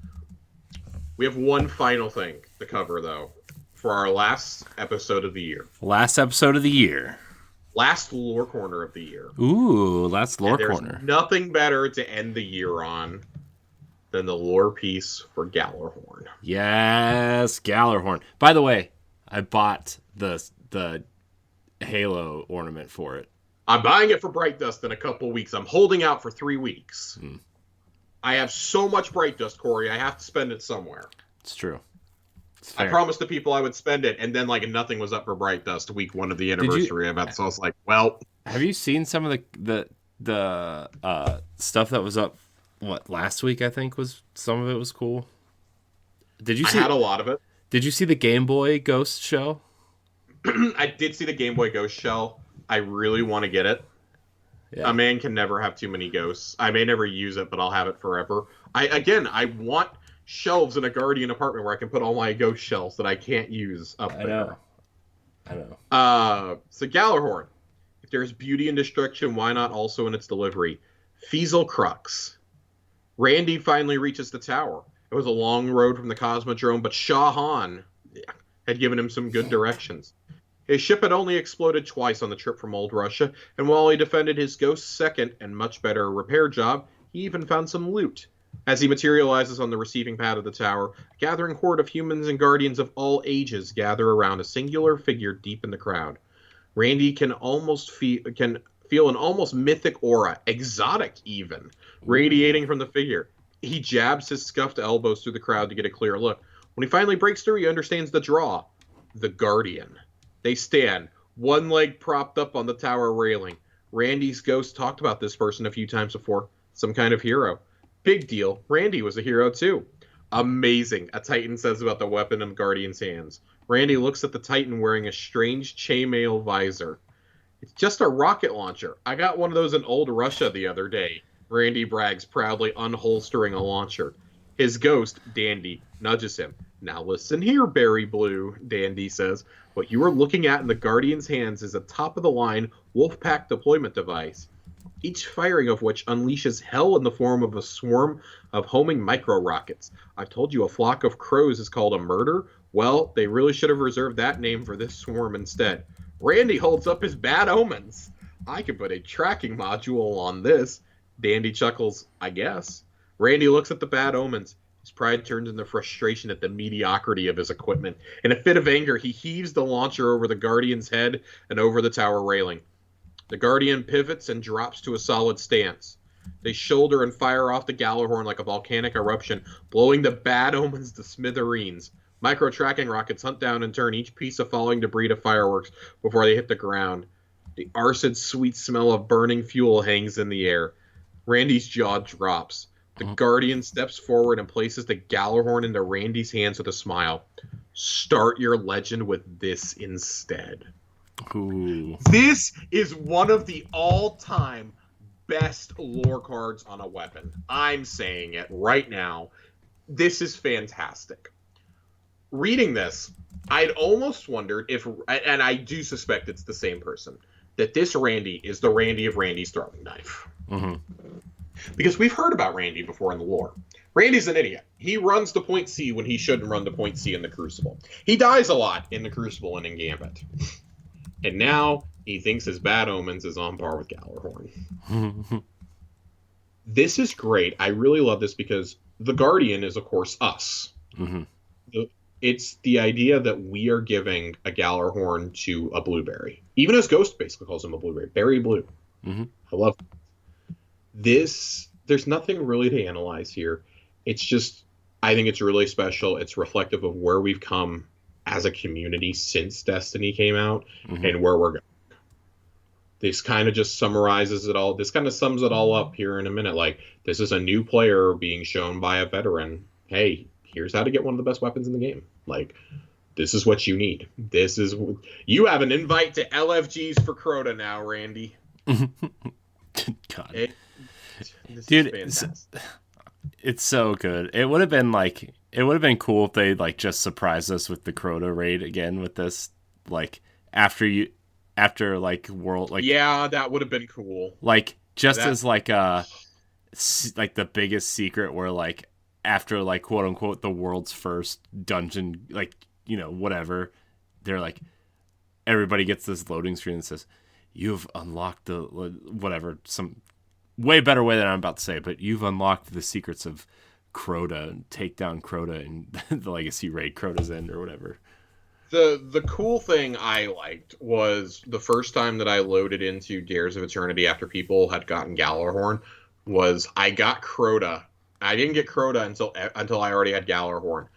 C: We have one final thing to cover, though, for our last episode of the year.
A: Last episode of the year.
C: Last lore corner of the year.
A: Ooh, last lore corner.
C: There's nothing better to end the year on than the lore piece for Gjallarhorn.
A: Yes, Gjallarhorn. By the way, I bought the Halo ornament for it.
C: I'm buying it for Bright Dust in a couple weeks. I'm holding out for 3 weeks. I have so much Bright Dust, Corey. I have to spend it somewhere.
A: It's true.
C: I promised the people I would spend it, and then like nothing was up for Bright Dust week 1 of the anniversary event. So I was like, well.
A: Have you seen some of the stuff that was up? What, last week? I think was some of it was cool. Did you see?
C: I had a lot of it.
A: Did you see the Game Boy Ghost shell?
C: I did see the Game Boy Ghost shell. I really want to get it. Yeah. A man can never have too many ghosts. I may never use it, but I'll have it forever. I want shelves in a Guardian apartment where I can put all my ghost shells that I can't use up there.
A: I know.
C: So Gjallarhorn. If there's beauty and destruction, why not also in its delivery? Feasel Crux. Randy finally reaches the tower. It was a long road from the Cosmodrome, but Shah Han had given him some good directions. His ship had only exploded twice on the trip from Old Russia, and while he defended his Ghost's second and much better repair job, he even found some loot. As he materializes on the receiving pad of the tower, a gathering horde of humans and guardians of all ages gather around a singular figure deep in the crowd. Randy can feel an almost mythic aura, exotic even, radiating from the figure. He jabs his scuffed elbows through the crowd to get a clear look. When he finally breaks through, he understands the draw. The Guardian. They stand, one leg propped up on the tower railing. Randy's ghost talked about this person a few times before. Some kind of hero. Big deal. Randy was a hero too. Amazing, a Titan says about the weapon in Guardian's hands. Randy looks at the Titan wearing a strange chainmail visor. It's just a rocket launcher. I got one of those in Old Russia the other day. Randy brags, proudly unholstering a launcher. His ghost, Dandy, nudges him. Now listen here, Berry Blue, Dandy says. What you are looking at in the Guardian's hands is a top-of-the-line Wolfpack deployment device, each firing of which unleashes hell in the form of a swarm of homing micro-rockets. I told you a flock of crows is called a murder? Well, they really should have reserved that name for this swarm instead. Randy holds up his bad omens. I could put a tracking module on this. Dandy chuckles, I guess. Randy looks at the bad omens. His pride turns into frustration at the mediocrity of his equipment. In a fit of anger, he heaves the launcher over the Guardian's head and over the tower railing. The Guardian pivots and drops to a solid stance. They shoulder and fire off the Gjallarhorn like a volcanic eruption, blowing the bad omens to smithereens. Micro-tracking rockets hunt down and turn each piece of falling debris to fireworks before they hit the ground. The acid sweet smell of burning fuel hangs in the air. Randy's jaw drops. The Guardian steps forward and places the Gjallarhorn into Randy's hands with a smile. Start your legend with this instead.
A: Ooh.
C: This is one of the all-time best lore cards on a weapon. I'm saying it right now. This is fantastic. Reading this, I'd almost wondered if, and I do suspect it's the same person, that this Randy is the Randy of Randy's throwing knife.
A: Mm-hmm.
C: Because we've heard about Randy before in the lore. Randy's an idiot. He runs to point C when he shouldn't run to point C in the Crucible. He dies a lot in the Crucible and in Gambit. And now he thinks his bad omens is on par with Gjallarhorn. This is great. I really love this because the Guardian is, of course, us.
A: Mm-hmm.
C: It's the idea that we are giving a Gjallarhorn to a blueberry. Even as Ghost basically calls him a blueberry. Berry blue.
A: Mm-hmm.
C: I love it.
B: There's nothing really to analyze here. It's just, I think it's really special. It's reflective of where we've come as a community since Destiny came out and where we're going. This kind of just summarizes it all. This kind of sums it all up here in a minute. Like, this is a new player being shown by a veteran. Hey, here's how to get one of the best weapons in the game. Like, this is what you need. You have an invite to LFGs for Crota now, Randy.
A: God. Dude, it's so good. It would have been cool if they like just surprised us with the Crota raid again with this, like after like world, like,
B: yeah, that would have been cool.
A: Like just as like the biggest secret where like after like quote unquote the world's first dungeon, like, you know, whatever, they're like, everybody gets this loading screen that says, you've unlocked the whatever, some way better way than I'm about to say, but you've unlocked the secrets of Crota and take down Crota and the legacy raid Crota's End or whatever.
B: The cool thing I liked was the first time that I loaded into Dares of Eternity after people had gotten Gjallarhorn was I got Crota. I didn't get Crota until I already had Gjallarhorn.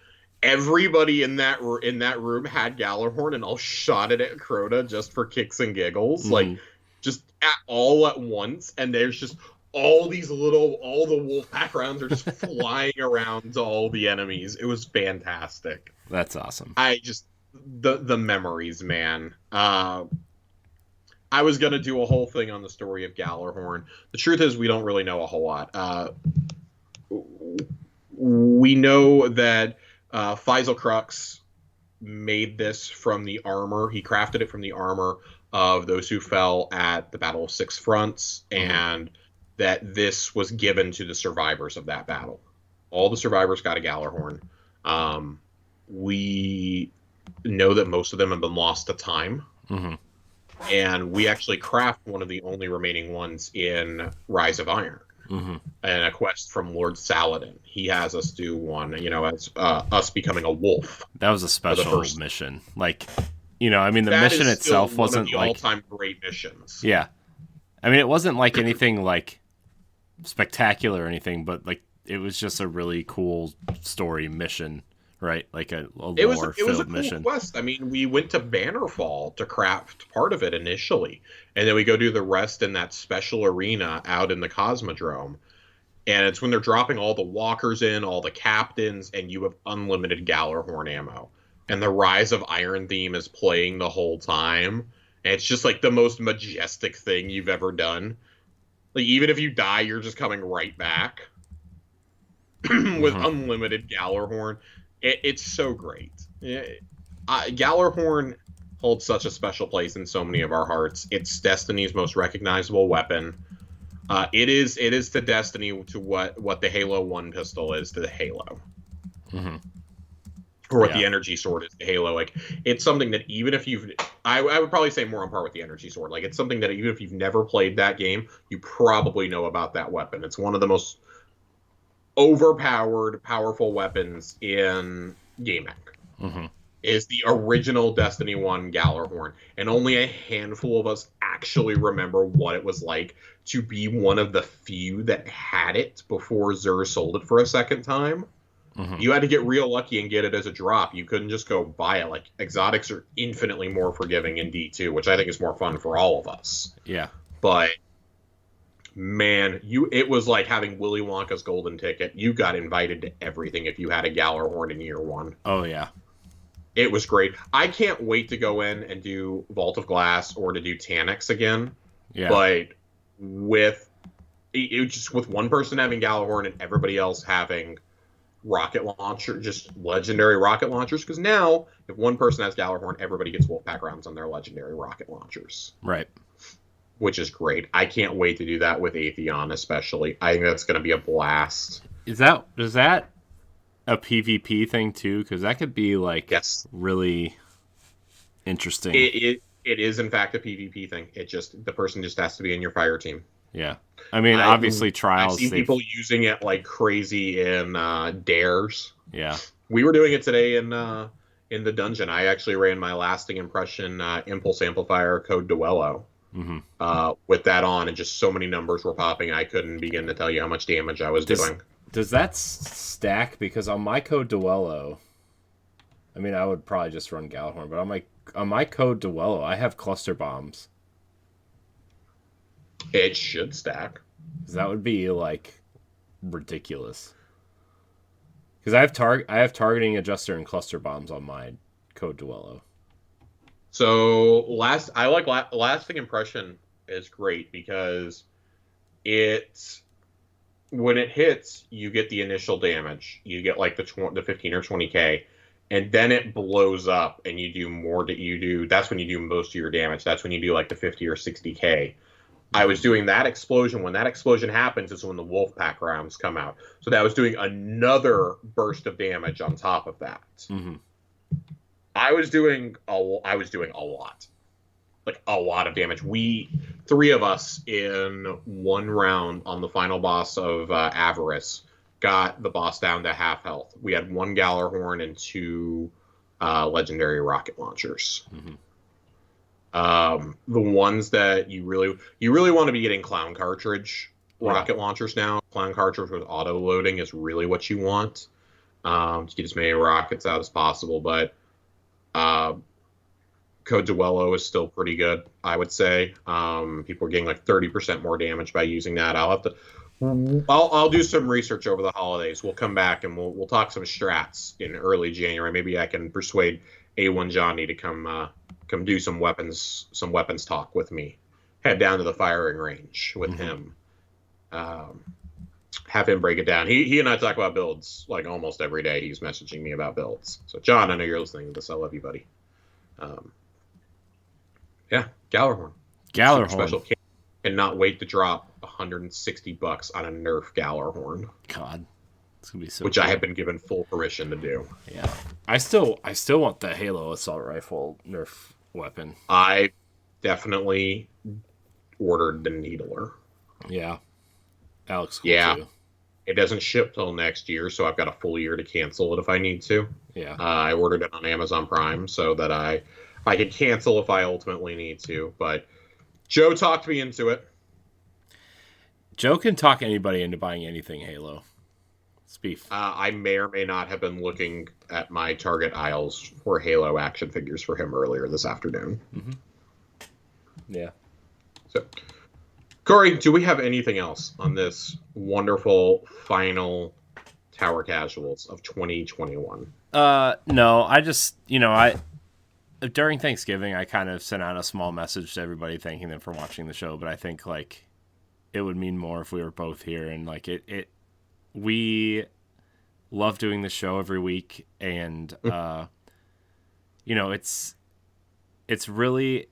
B: Everybody in that room had Gjallarhorn and all shot it at Crota just for kicks and giggles, like just all at once. And there's just all the Wolfpack rounds are just flying around to all the enemies. It was fantastic.
A: That's awesome.
B: The memories, man. I was gonna do a whole thing on the story of Gjallarhorn. The truth is, we don't really know a whole lot. We know that Faisal Crux made this from the armor. He crafted it from the armor of those who fell at the Battle of Six Fronts, and that this was given to the survivors of that battle. All the survivors got a Gjallarhorn. We know that most of them have been lost to time. And we actually craft one of the only remaining ones in Rise of Iron. And a quest from Lord Saladin. He has us do one, you know, as us becoming a wolf.
A: That was a special mission. Like, you know, I mean, the mission itself wasn't
B: one of the all-time great missions.
A: Yeah. I mean, it wasn't like anything like spectacular or anything, but like it was just a really cool story mission, right? Like a lore-filled mission.
B: Cool quest. I mean, we went to Bannerfall to craft part of it initially, and then we go do the rest in that special arena out in the Cosmodrome. And it's when they're dropping all the walkers in, all the captains, and you have unlimited Gjallarhorn ammo. And the Rise of Iron theme is playing the whole time. And it's just like the most majestic thing you've ever done. Like, even if you die, you're just coming right back with unlimited Gjallarhorn. It's so great. Gjallarhorn holds such a special place in so many of our hearts. It's Destiny's most recognizable weapon. It is to Destiny to what the Halo 1 pistol is to the Halo. Or what the energy sword is to Halo. Like, it's something that even if you've... I would probably say more on par with the energy sword. Like, it's something that even if you've never played that game, you probably know about that weapon. It's one of the most overpowered, powerful weapons in gaming. Is the original Destiny 1 Gjallarhorn. And only a handful of us actually remember what it was like to be one of the few that had it before Xur sold it for a second time. You had to get real lucky and get it as a drop. You couldn't just go buy it. Like, exotics are infinitely more forgiving in D2, which I think is more fun for all of us.
A: Yeah.
B: But, man, it was like having Willy Wonka's golden ticket. You got invited to everything if you had a Gjallarhorn in year one.
A: Oh, yeah.
B: It was great. I can't wait to go in and do Vault of Glass or to do Taniks again.
A: Yeah.
B: But with one person having Gjallarhorn and everybody else having rocket launcher, just legendary rocket launchers, because now if one person has Gjallarhorn, everybody gets Wolfpack rounds on their legendary rocket launchers.
A: Right.
B: Which is great. I can't wait to do that with Atheon, especially. I think that's going to be a blast.
A: Is that a PvP thing too? Because that could be like really interesting.
B: It is in fact a PvP thing. The person just has to be in your fire team.
A: Yeah, I mean, obviously trials.
B: I've seen people using it like crazy in dares.
A: Yeah,
B: we were doing it today in the dungeon. I actually ran my lasting impression impulse amplifier code Duello.
C: with that on, and just so many numbers were popping, I couldn't begin to tell you how much damage I was doing.
A: Does that stack? Because on my code Duello, I mean, I would probably just run Gjallarhorn, but on my code Duello, I have cluster bombs.
C: It should stack.
A: That would be like ridiculous. Because I have targeting adjuster and cluster bombs on my code Duello.
C: So lasting impression is great because when it hits, you get the initial damage. You get like the 15 or 20k, and then it blows up, and you do more. That's when you do most of your damage. That's when you do like the 50 or 60k. I was doing that explosion. When that explosion happens is when the wolf pack rounds come out. So that was doing another burst of damage on top of that.
A: Mm-hmm.
C: I was doing a lot. Like a lot of damage. We, 3 of us in one round on the final boss of Avarice, got the boss down to half health. We had 1 Gjallarhorn and 2 legendary rocket launchers.
A: Mm-hmm.
C: The ones that you really want to be getting clown cartridge rocket launchers now. Clown cartridge with auto loading is really what you want to get as many rockets out as possible. But Code Duello is still pretty good, I would say. People are getting like 30% more damage by using that. I'll do some research over the holidays. We'll come back and we'll talk some strats in early January. Maybe I can persuade A1 Johnny to come do some weapons talk with me. Head down to the firing range with him. Have him break it down. He and I talk about builds like almost every day. He's messaging me about builds. So John, I know you're listening to this. I love you, buddy. Yeah, Gjallarhorn. Special and not wait to drop $160 on a Nerf Gjallarhorn.
A: God, it's gonna be so.
C: Which
A: cool.
C: I have been given full permission to do.
A: Yeah, I still want the Halo assault rifle Nerf weapon.
C: I definitely ordered the Needler.
A: Yeah, that looks cool too.
C: It doesn't ship till next year, so I've got a full year to cancel it if I need to.
A: Yeah,
C: I ordered it on Amazon Prime so that I could cancel if I ultimately need to. But Joe talked me into it.
A: Joe can talk anybody into buying anything Halo. It's beef.
C: I may or may not have been looking at my Target aisles for Halo action figures for him earlier this afternoon.
A: Mm-hmm. Yeah.
C: So, Corey, do we have anything else on this wonderful final Tower Casuals of 2021?
A: No, I just, during Thanksgiving, I kind of sent out a small message to everybody thanking them for watching the show, but I think, like, it would mean more if we were both here, and, like, we love doing the show every week, and, it's really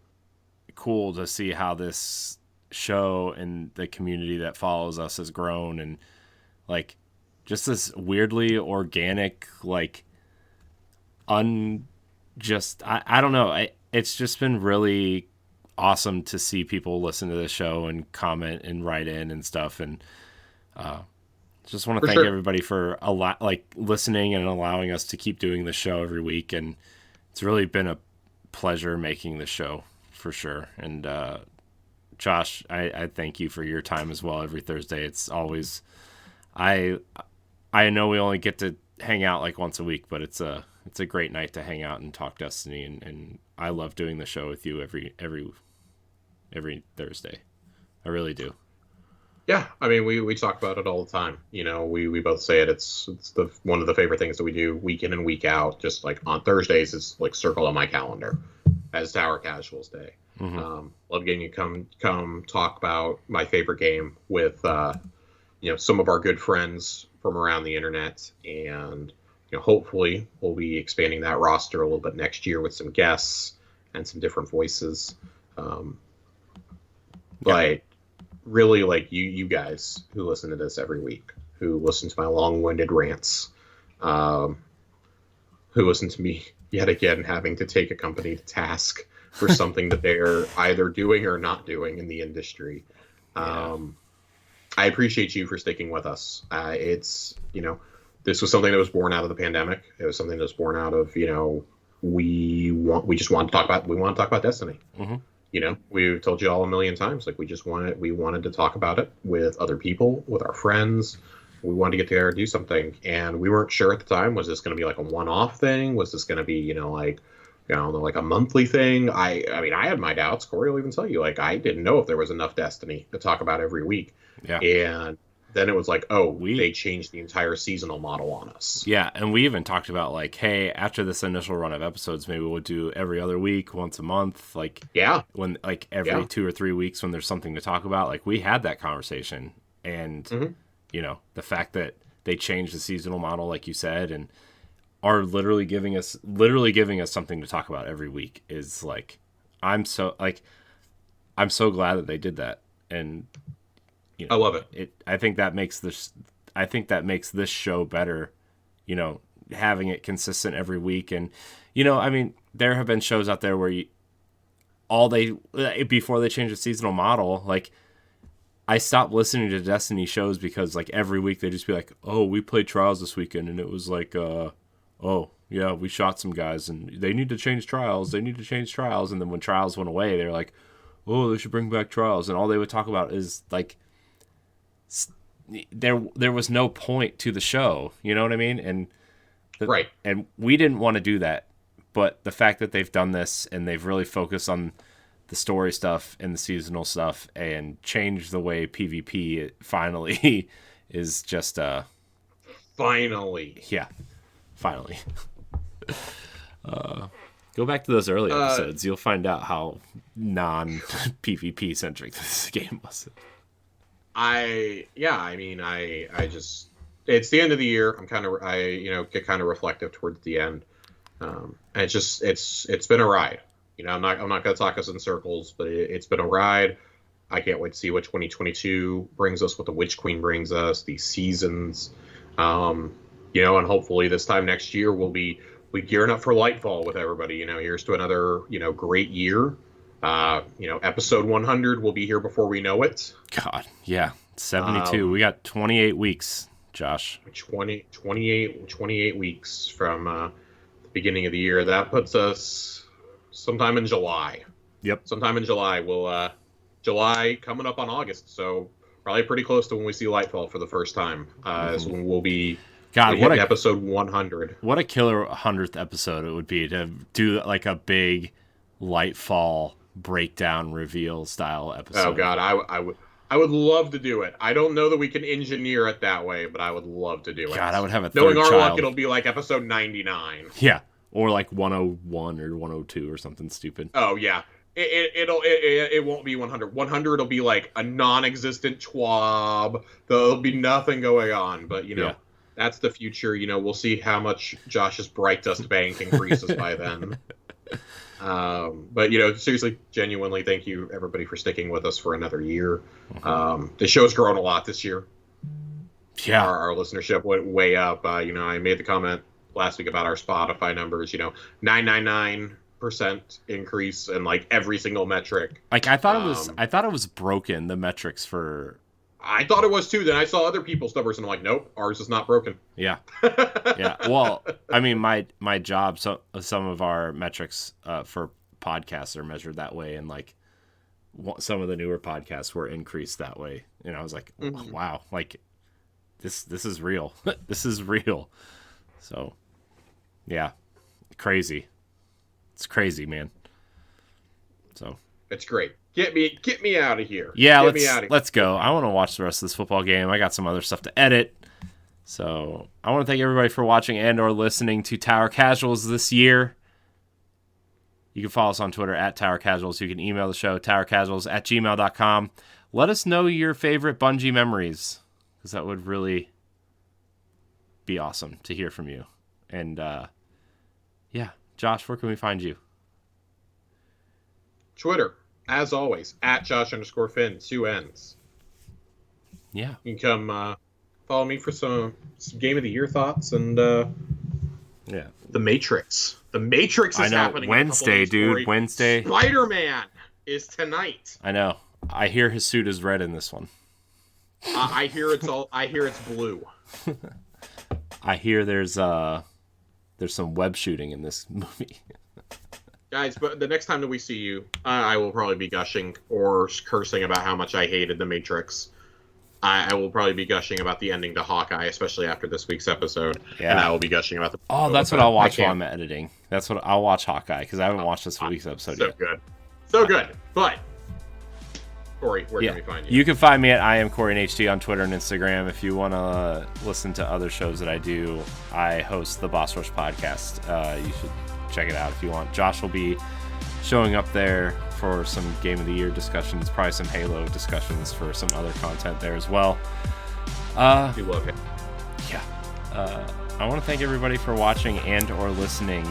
A: cool to see how this show and the community that follows us has grown, and, like, just this weirdly organic, like, I don't know. It's just been really awesome to see people listen to the show and comment and write in and stuff. And just want to thank everybody for listening and allowing us to keep doing the show every week. And it's really been a pleasure making the show for sure. And Josh, I thank you for your time as well every Thursday. It's always, I know we only get to hang out like once a week, but it's a great night to hang out and talk Destiny, and I love doing the show with you every Thursday. I really do.
C: Yeah, I mean, we talk about it all the time. We both say it. It's one of the favorite things that we do week in and week out. Just like on Thursdays, it's like circled on my calendar as Tower Casuals Day.
A: Mm-hmm.
C: Love getting you come talk about my favorite game with some of our good friends from around the internet, and hopefully we'll be expanding that roster a little bit next year with some guests and some different voices. But really, like you guys who listen to this every week, who listen to my long-winded rants, who listen to me yet again having to take a company to task for something that they're either doing or not doing in the industry. I appreciate you for sticking with us. It's, this was something that was born out of the pandemic. It was something that was born out of, we want to talk about Destiny.
A: Mm-hmm.
C: we've told you all a million times, like we wanted to talk about it with other people, with our friends. We wanted to get together and do something, and we weren't sure at the time. Was this going to be like a one-off thing? Was this going to be, like a monthly thing? I mean, I had my doubts. Corey will even tell you, like, I didn't know if there was enough Destiny to talk about every week.
A: Yeah.
C: And then it was like, they changed the entire seasonal model on us.
A: Yeah, and we even talked about, like, hey, after this initial run of episodes, maybe we'll do every other week, once a month, like, when, like, every 2 or 3 weeks when there's something to talk about. Like, we had that conversation, and the fact that they changed the seasonal model, like you said, and are literally giving us something to talk about every week is, like, I'm so glad that they did that. And
C: I love it.
A: I think that makes this show better, having it consistent every week. And I mean, there have been shows out there where before they changed the seasonal model, like, I stopped listening to Destiny shows because, like, every week they just be like, oh, we played Trials this weekend, and it was like, oh yeah, we shot some guys and they need to change Trials. And then when Trials went away, they're like, oh, they should bring back Trials. And all they would talk about is, like, there was no point to the show, you know what I mean? And
C: right.
A: And we didn't want to do that, but the fact that they've done this and they've really focused on the story stuff and the seasonal stuff and changed the way PvP finally is just
C: finally.
A: Go back to those early episodes. You'll find out how non-PvP centric this game was.
C: I just, it's the end of the year. Get kind of reflective towards the end. And it's been a ride. I'm not going to talk us in circles, but it's been a ride. I can't wait to see what 2022 brings us, what the Witch Queen brings us, these seasons. And hopefully this time next year we'll be gearing up for Lightfall with everybody. Here's to another, great year. Episode 100 will be here before we know it.
A: God, yeah. 72. We got 28 weeks, Josh.
C: 28 weeks from the beginning of the year. That puts us sometime in July.
A: Yep.
C: Sometime in July. July coming up on August. So probably pretty close to when we see Lightfall for the first time. Is when we'll be episode 100.
A: What a killer 100th episode it would be to do, like, a big Lightfall breakdown reveal style episode.
C: Oh God, I would love to do it. I don't know that we can engineer it that way, but I would love to do it.
A: God, I would have a third
C: Knowing our
A: child.
C: luck, it'll be like episode 99.
A: Yeah, or like 101 or 102 or something stupid.
C: Oh yeah, it won't be 100. 100 will be like a non-existent TWAB. There'll be nothing going on, but that's the future. We'll see how much Josh's Bright Dust Bank increases by then. But seriously, genuinely, thank you everybody for sticking with us for another year. The show's grown a lot this year.
A: Yeah,
C: our listenership went way up. I made the comment last week about our Spotify numbers. 999% increase in like every single metric.
A: Like I thought it was broken, the metrics for.
C: I thought it was too. Then I saw other people's numbers and I'm like, nope, ours is not broken.
A: Yeah. Yeah. Well, I mean, my job, so some of our metrics for podcasts are measured that way, and like some of the newer podcasts were increased that way. And I was like, wow, like this is real. This is real. So, yeah, crazy. It's crazy, man. So
C: it's great. Get me out of here.
A: Yeah, let's go. I want to watch the rest of this football game. I got some other stuff to edit. So I want to thank everybody for watching and or listening to Tower Casuals this year. You can follow us on Twitter at Tower Casuals. You can email the show, towercasuals@gmail.com. Let us know your favorite Bungie memories, because that would really be awesome to hear from you. And yeah, Josh, where can we find you?
C: Twitter. As always, at Josh_Finn, 2 N's.
A: Yeah.
C: You can come follow me for some Game of the Year thoughts and
A: yeah.
C: The Matrix. The Matrix is happening
A: Wednesday, dude. Wednesday.
C: Spider-Man is tonight.
A: I know. I hear his suit is red in this one.
C: I hear it's blue.
A: I hear there's some web shooting in this movie.
C: Guys, but the next time that we see you, I will probably be gushing or cursing about how much I hated The Matrix. I will probably be gushing about the ending to Hawkeye, especially after this week's episode.
A: Yeah.
C: And I will be gushing about the...
A: Oh, that's what I'll watch while I'm editing. That's what I'll watch, Hawkeye, because I haven't watched this week's episode yet.
C: So good. But, Corey, where can we find you?
A: You can find me at IamCoreyNHD on Twitter and Instagram. If you want to listen to other shows that I do, I host the Boss Rush podcast. You should check it out if you want. Josh will be showing up there for some Game of the Year discussions, probably some Halo discussions for some other content there as well.
C: You love it.
A: Yeah. I want to thank everybody for watching and or listening,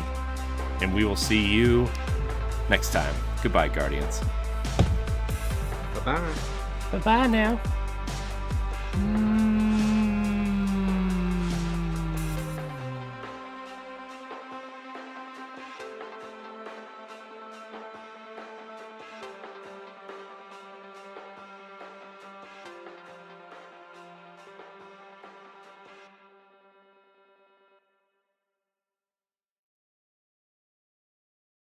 A: and we will see you next time. Goodbye, Guardians.
C: Bye-bye.
A: Bye-bye now.